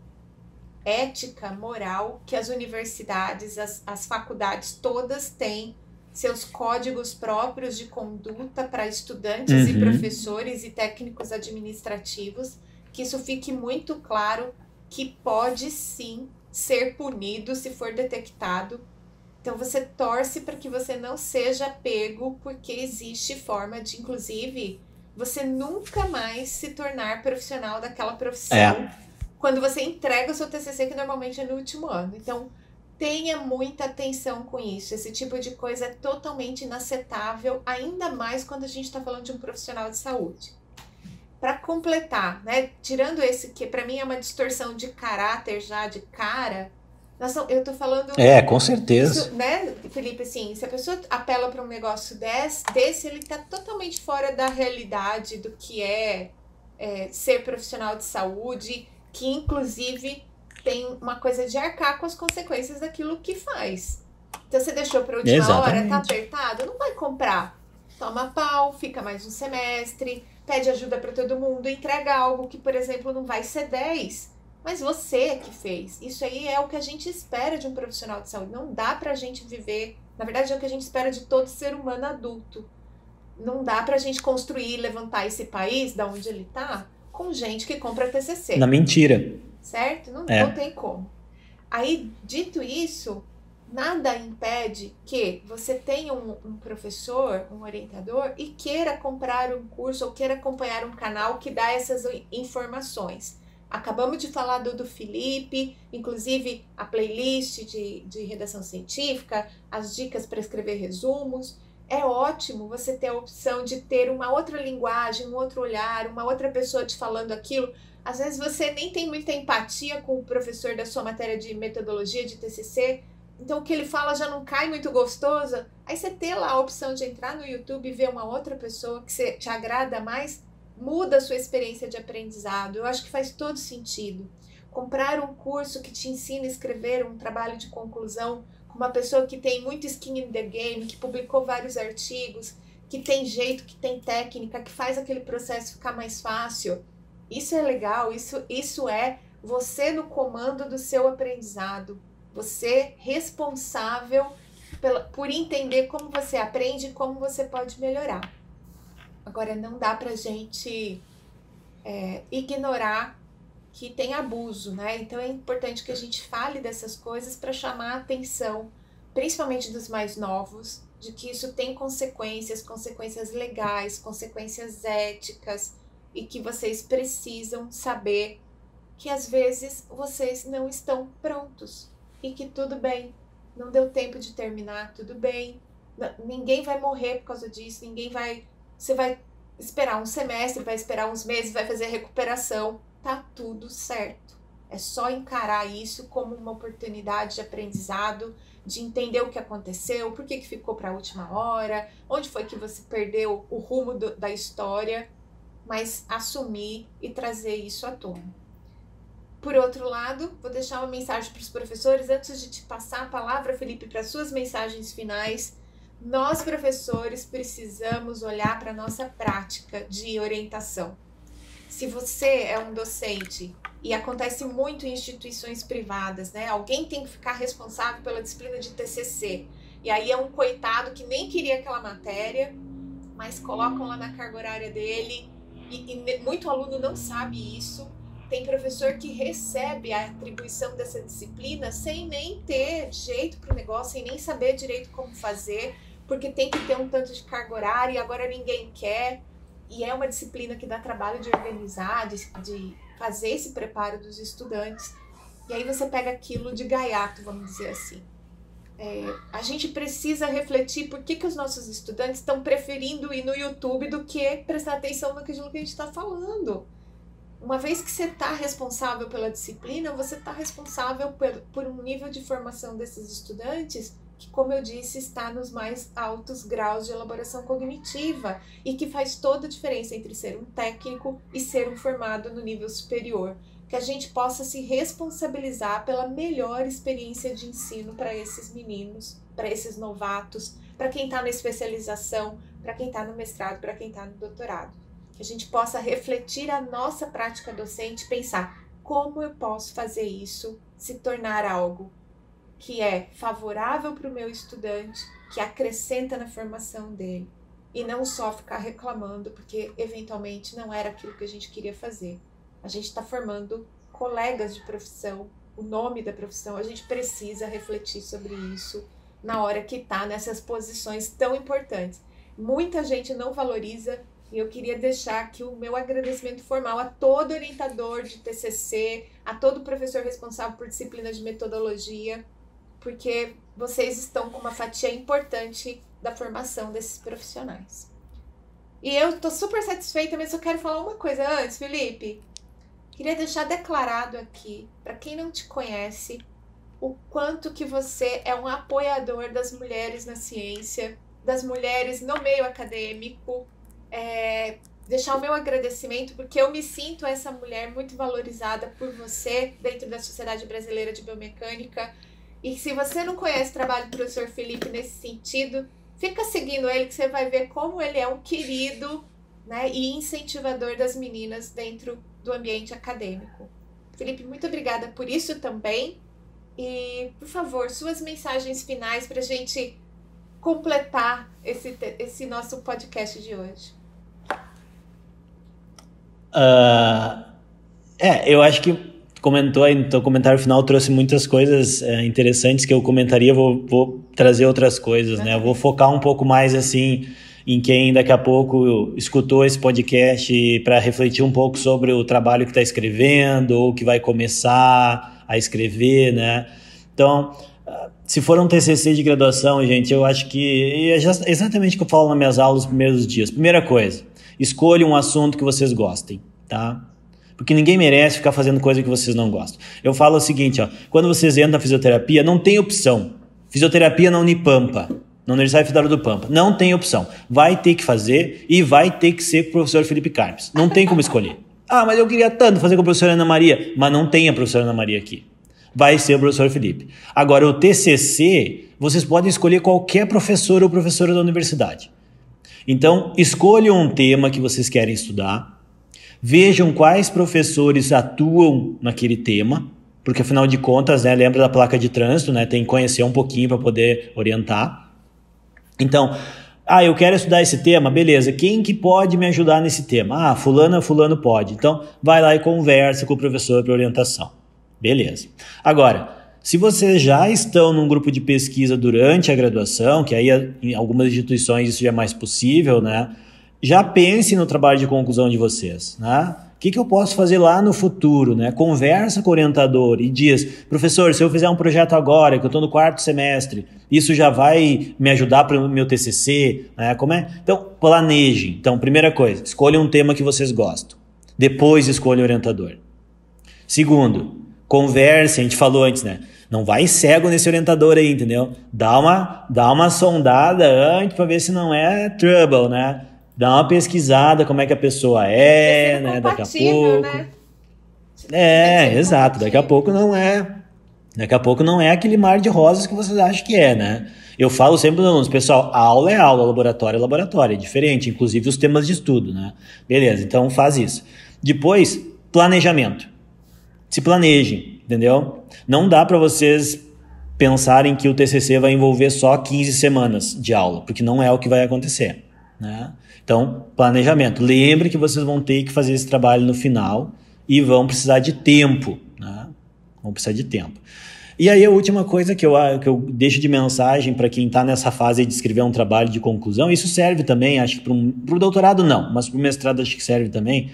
ética, moral, que as universidades, as faculdades todas têm seus códigos próprios de conduta para estudantes e professores e técnicos administrativos, que isso fique muito claro que pode sim ser punido se for detectado. Então você torce para que você não seja pego, porque existe forma de, inclusive, você nunca mais se tornar profissional daquela profissão quando você entrega o seu TCC, que normalmente é no último ano. Então, tenha muita atenção com isso. Esse tipo de coisa é totalmente inaceitável, ainda mais quando a gente está falando de um profissional de saúde. Para completar, né, tirando esse que para mim é uma distorção de caráter já, de cara, eu estou falando... com certeza. Isso, né, Felipe, assim, se a pessoa apela para um negócio desse, ele está totalmente fora da realidade do que é ser profissional de saúde, que inclusive tem uma coisa de arcar com as consequências daquilo que faz. Então você deixou para a última hora, tá apertado, não vai comprar. Toma pau, fica mais um semestre, pede ajuda para todo mundo, entrega algo que, por exemplo, não vai ser 10, mas você é que fez. Isso aí é o que a gente espera de um profissional de saúde. Não dá pra gente viver, na verdade é o que a gente espera de todo ser humano adulto. Não dá pra gente construir e levantar esse país da onde ele tá com gente que compra TCC. Na mentira. Certo? Não tem como. Aí, dito isso, nada impede que você tenha um professor, um orientador, e queira comprar um curso ou queira acompanhar um canal que dá essas informações. Acabamos de falar do Felipe, inclusive a playlist de redação científica, as dicas para escrever resumos. É ótimo você ter a opção de ter uma outra linguagem, um outro olhar, uma outra pessoa te falando aquilo. Às vezes você nem tem muita empatia com o professor da sua matéria de metodologia, de TCC, então o que ele fala já não cai muito gostoso. Aí você ter lá a opção de entrar no YouTube e ver uma outra pessoa que te agrada mais, muda a sua experiência de aprendizado. Eu acho que faz todo sentido. Comprar um curso que te ensina a escrever um trabalho de conclusão com uma pessoa que tem muito skin in the game, que publicou vários artigos, que tem jeito, que tem técnica, que faz aquele processo ficar mais fácil. Isso é legal, isso é você no comando do seu aprendizado. Você responsável por entender como você aprende e como você pode melhorar. Agora, não dá pra gente ignorar que tem abuso, né? Então é importante que a gente fale dessas coisas para chamar a atenção, principalmente dos mais novos, de que isso tem consequências legais, consequências éticas, e que vocês precisam saber que às vezes vocês não estão prontos e que tudo bem, não deu tempo de terminar, tudo bem, ninguém vai morrer por causa disso, você vai esperar um semestre, vai esperar uns meses, vai fazer recuperação, tá tudo certo. É só encarar isso como uma oportunidade de aprendizado, de entender o que aconteceu, por que ficou para a última hora, onde foi que você perdeu o rumo da história, mas assumir e trazer isso à tona. Por outro lado, vou deixar uma mensagem para os professores, antes de te passar a palavra, Felipe, para suas mensagens finais. Nós, professores, precisamos olhar para a nossa prática de orientação. se você é um docente, e acontece muito em instituições privadas, né? Alguém tem que ficar responsável pela disciplina de TCC. E aí é um coitado que nem queria aquela matéria, mas colocam lá na carga horária dele, e muito aluno não sabe isso. Tem professor que recebe a atribuição dessa disciplina sem nem ter jeito para o negócio, sem nem saber direito como fazer, porque tem que ter um tanto de carga horária e agora ninguém quer. E é uma disciplina que dá trabalho de organizar, de fazer esse preparo dos estudantes. E aí você pega aquilo de gaiato, vamos dizer assim. A gente precisa refletir por que os nossos estudantes estão preferindo ir no YouTube do que prestar atenção naquilo que a gente está falando. Uma vez que você está responsável pela disciplina, você está responsável por um nível de formação desses estudantes que, como eu disse, está nos mais altos graus de elaboração cognitiva e que faz toda a diferença entre ser um técnico e ser um formado no nível superior. Que a gente possa se responsabilizar pela melhor experiência de ensino para esses meninos, para esses novatos, para quem está na especialização, para quem está no mestrado, para quem está no doutorado. Que a gente possa refletir a nossa prática docente, pensar como eu posso fazer isso se tornar algo que é favorável para o meu estudante, que acrescenta na formação dele, e não só ficar reclamando porque eventualmente não era aquilo que a gente queria fazer. A gente está formando colegas de profissão, o nome da profissão, a gente precisa refletir sobre isso na hora que está nessas posições tão importantes. Muita gente não valoriza, e eu queria deixar aqui o meu agradecimento formal a todo orientador de TCC, a todo professor responsável por disciplina de metodologia, porque vocês estão com uma fatia importante da formação desses profissionais. E eu estou super satisfeita, mas eu quero falar uma coisa antes, Felipe. Queria deixar declarado aqui, para quem não te conhece, o quanto que você é um apoiador das mulheres na ciência, das mulheres no meio acadêmico. Deixar o meu agradecimento, porque eu me sinto essa mulher muito valorizada por você dentro da Sociedade Brasileira de Biomecânica. E se você não conhece o trabalho do professor Felipe nesse sentido, fica seguindo ele, que você vai ver como ele é um querido, né, e incentivador das meninas dentro do ambiente acadêmico. Felipe, muito obrigada por isso também. E, por favor, suas mensagens finais para a gente completar esse nosso podcast de hoje. Eu acho que comentou aí no teu comentário final, trouxe muitas coisas interessantes que eu comentaria, vou trazer outras coisas, né? Eu vou focar um pouco mais assim em quem daqui a pouco escutou esse podcast para refletir um pouco sobre o trabalho que está escrevendo ou que vai começar a escrever, né? Então, se for um TCC de graduação, gente, eu acho que é exatamente o que eu falo nas minhas aulas nos primeiros dias. Primeira coisa, escolha um assunto que vocês gostem, tá? Porque ninguém merece ficar fazendo coisa que vocês não gostam. Eu falo o seguinte, ó, quando vocês entram na fisioterapia, não tem opção. Fisioterapia na Unipampa, na Universidade Federal do Pampa, não tem opção. Vai ter que fazer e vai ter que ser com o professor Felipe Carpes. Não tem como escolher. Ah, mas eu queria tanto fazer com a professora Ana Maria. Mas não tem a professora Ana Maria aqui. Vai ser o professor Felipe. Agora, o TCC, vocês podem escolher qualquer professor ou professora da universidade. Então, escolham um tema que vocês querem estudar. Vejam quais professores atuam naquele tema, porque afinal de contas, né, lembra da placa de trânsito, né, tem que conhecer um pouquinho para poder orientar. Então, eu quero estudar esse tema, beleza, quem que pode me ajudar nesse tema? Fulano pode. Então, vai lá e conversa com o professor para orientação. Beleza. Agora, se vocês já estão num grupo de pesquisa durante a graduação, que aí em algumas instituições isso já é mais possível, né? Já pense no trabalho de conclusão de vocês, né? O que eu posso fazer lá no futuro, né? Conversa com o orientador e diz, professor, se eu fizer um projeto agora, que eu estou no 4º semestre, isso já vai me ajudar para o meu TCC, né? Como é? Então, planejem. Então, primeira coisa, escolha um tema que vocês gostam. Depois, escolha o orientador. Segundo, converse, a gente falou antes, né? Não vai cego nesse orientador aí, entendeu? Dá uma sondada antes para ver se não é trouble, né? Dá uma pesquisada como é que a pessoa é, né? Daqui a pouco. Né? Exato. Daqui a pouco não é aquele mar de rosas que vocês acham que é, né? Eu falo sempre para os alunos, pessoal, aula é aula, laboratório é laboratório, é diferente, inclusive os temas de estudo, né? Beleza, então faz isso. Depois, planejamento. Se planejem, entendeu? Não dá para vocês pensarem que o TCC vai envolver só 15 semanas de aula, porque não é o que vai acontecer, né? Então, planejamento. Lembre que vocês vão ter que fazer esse trabalho no final e vão precisar de tempo, né? Vão precisar de tempo. E aí a última coisa que eu deixo de mensagem para quem está nessa fase de escrever um trabalho de conclusão, isso serve também, acho que para o doutorado não, mas para o mestrado acho que serve também,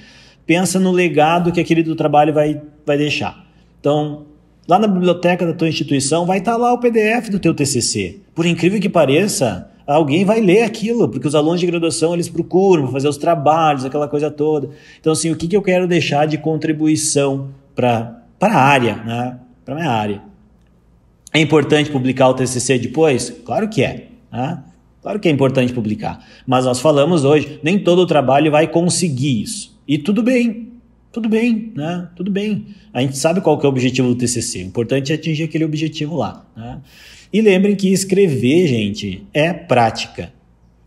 pensa no legado que aquele do trabalho vai deixar. Então, lá na biblioteca da tua instituição vai estar lá o PDF do teu TCC. Por incrível que pareça, alguém vai ler aquilo, porque os alunos de graduação eles procuram fazer os trabalhos, aquela coisa toda. Então, assim, o que eu quero deixar de contribuição para a área, né? Para a minha área. É importante publicar o TCC depois? Claro que é, né? Claro que é importante publicar. Mas nós falamos hoje, nem todo o trabalho vai conseguir isso. E tudo bem, né? Tudo bem. A gente sabe qual que é o objetivo do TCC. O importante é atingir aquele objetivo lá, né? E lembrem que escrever, gente, é prática.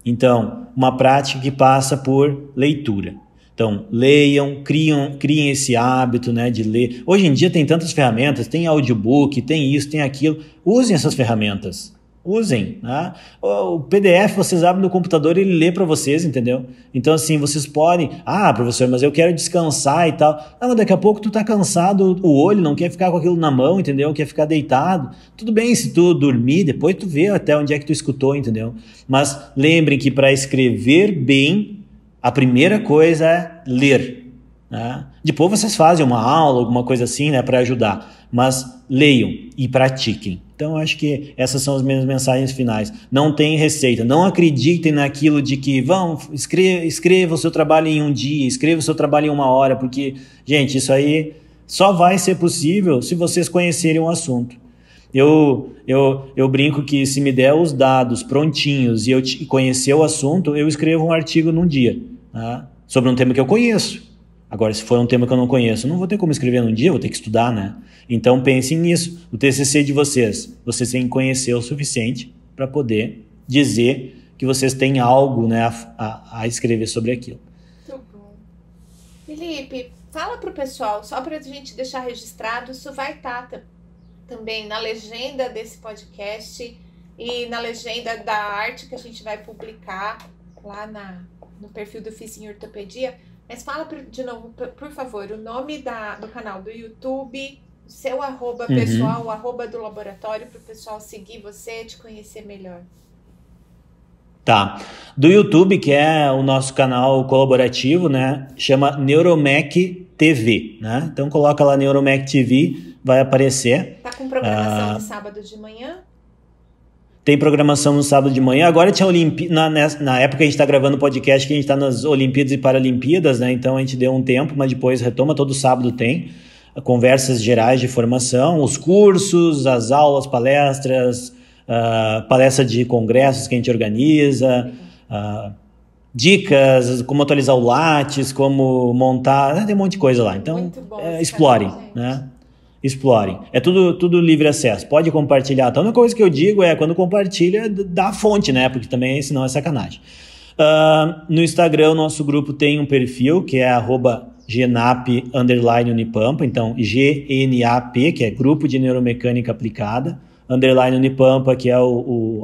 Então, uma prática que passa por leitura. Então, leiam, criem esse hábito, né, de ler. Hoje em dia tem tantas ferramentas, tem audiobook, tem isso, tem aquilo. Usem essas ferramentas. Usem, né? O PDF vocês abrem no computador e ele lê para vocês, entendeu? Então, assim, vocês podem... Ah, professor, mas eu quero descansar e tal. Ah, mas daqui a pouco tu tá cansado, o olho não quer ficar com aquilo na mão, entendeu? Quer ficar deitado. Tudo bem se tu dormir, depois tu vê até onde é que tu escutou, entendeu? Mas lembrem que para escrever bem, a primeira coisa é ler, né? Depois vocês fazem uma aula, alguma coisa assim, né, para ajudar. Mas leiam e pratiquem. Então, acho que essas são as minhas mensagens finais. Não tem receita. Não acreditem naquilo de que, escreva o seu trabalho em um dia, escreva o seu trabalho em 1 hora, porque, gente, isso aí só vai ser possível se vocês conhecerem o assunto. Eu brinco que se me der os dados prontinhos e eu conhecer o assunto, eu escrevo um artigo num dia, né, sobre um tema que eu conheço. Agora, se for um tema que eu não conheço, eu não vou ter como escrever num dia, vou ter que estudar, né? Então, pensem nisso. O TCC de vocês têm que conhecer o suficiente para poder dizer que vocês têm algo, né, a escrever sobre aquilo. Muito bom. Felipe, fala para o pessoal, só para a gente deixar registrado, isso vai estar também na legenda desse podcast e na legenda da arte que a gente vai publicar lá no perfil do FIS em Ortopedia. Mas fala de novo, por favor, o nome do canal do YouTube, seu arroba pessoal, o arroba do laboratório, para o pessoal seguir você, te conhecer melhor. Tá. Do YouTube, que é o nosso canal colaborativo, né? Chama Neuromec TV, né? Então coloca lá Neuromec TV, vai aparecer. Tá com programação de sábado de manhã? Tem programação no sábado de manhã. Agora tinha na época que a gente está gravando o podcast, que a gente está nas Olimpíadas e Paralimpíadas, né? Então a gente deu um tempo, mas depois retoma, todo sábado tem conversas gerais de formação, os cursos, as aulas, palestras, palestra de congressos que a gente organiza, dicas, como atualizar o Lattes, como montar, tem um monte de coisa lá. Então, explorem, né? Explorem. É tudo livre acesso. Pode compartilhar. Então, a única coisa que eu digo é, quando compartilha, dá a fonte, né? Porque também, senão é sacanagem. No Instagram, o nosso grupo tem um perfil, que é @GNAP_Unipampa. Então, GNAP, que é Grupo de Neuromecânica Aplicada, _Unipampa, que é a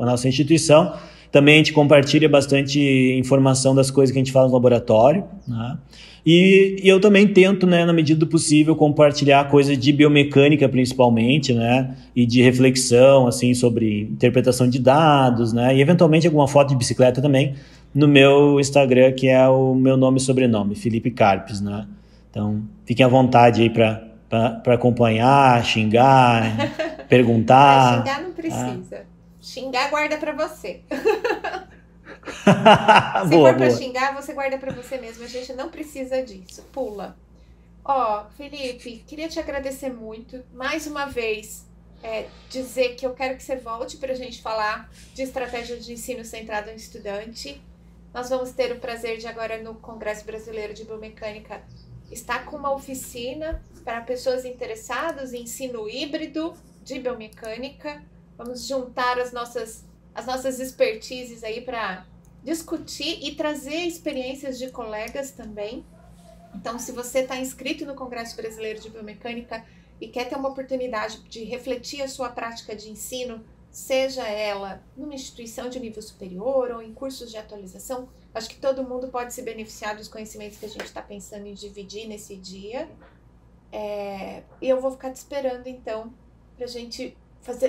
nossa instituição. Também a gente compartilha bastante informação das coisas que a gente faz no laboratório, né? E eu também tento, né, na medida do possível, compartilhar coisas de biomecânica, principalmente, né, e de reflexão, assim, sobre interpretação de dados, né, e eventualmente alguma foto de bicicleta também, no meu Instagram, que é o meu nome e sobrenome, Felipe Carpes, né. Então, fiquem à vontade aí para acompanhar, xingar, perguntar. Xingar não precisa. Xingar guarda para você. Se for para xingar, você guarda para você mesmo. A gente não precisa disso. Pula. Felipe, queria te agradecer muito. Mais uma vez, dizer que eu quero que você volte para a gente falar de estratégia de ensino centrado no estudante. Nós vamos ter o prazer de agora no Congresso Brasileiro de Biomecânica estar com uma oficina para pessoas interessadas em ensino híbrido de biomecânica. Vamos juntar as nossas expertises aí para discutir e trazer experiências de colegas também. Então, se você está inscrito no Congresso Brasileiro de Biomecânica e quer ter uma oportunidade de refletir a sua prática de ensino, seja ela numa instituição de nível superior ou em cursos de atualização, acho que todo mundo pode se beneficiar dos conhecimentos que a gente está pensando em dividir nesse dia. E eu vou ficar te esperando, então, para a gente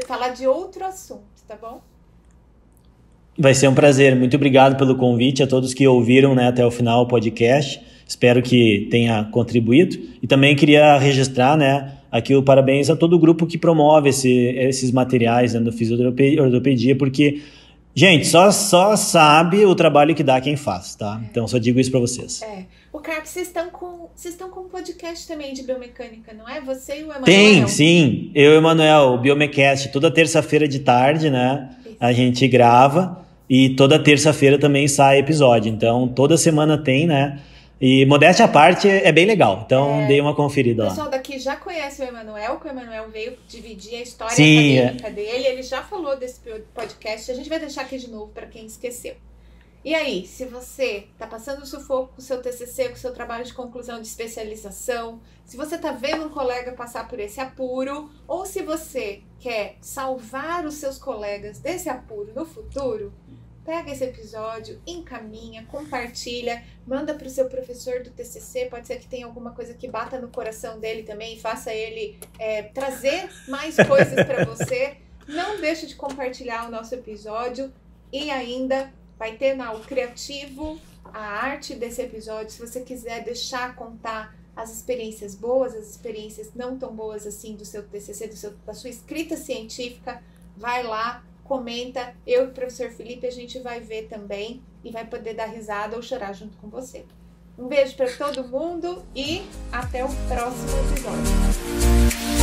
falar de outro assunto, tá bom? Vai ser um prazer. Muito obrigado pelo convite a todos que ouviram, né, até o final o podcast. Espero que tenha contribuído. E também queria registrar, né, aqui o parabéns a todo o grupo que promove esses materiais, né, do Fisioortopedia, porque, gente, só sabe o trabalho que dá quem faz, tá? Então, só digo isso para vocês. O Carpe, vocês estão com um podcast também de biomecânica, não é? Você e o Emanuel? Tem, sim. Eu e o Emanuel, o Biomecast, toda terça-feira de tarde, né? Isso. A gente grava e toda terça-feira também sai episódio. Então, toda semana tem, né? E modéstia à parte, é bem legal. Então, dei uma conferida lá. O pessoal daqui já conhece o Emanuel, que o Emanuel veio dividir a história acadêmica dele. Ele já falou desse podcast. A gente vai deixar aqui de novo para quem esqueceu. E aí, se você está passando sufoco com o seu TCC, com o seu trabalho de conclusão de especialização, se você está vendo um colega passar por esse apuro, ou se você quer salvar os seus colegas desse apuro no futuro, pega esse episódio, encaminha, compartilha, manda para o seu professor do TCC, pode ser que tenha alguma coisa que bata no coração dele também e faça ele trazer mais coisas para você. Não deixe de compartilhar o nosso episódio e ainda vai ter o criativo, a arte desse episódio. Se você quiser deixar contar as experiências boas, as experiências não tão boas assim do seu TCC, da sua escrita científica, vai lá, comenta. Eu e o professor Felipe, a gente vai ver também e vai poder dar risada ou chorar junto com você. Um beijo para todo mundo e até o próximo episódio.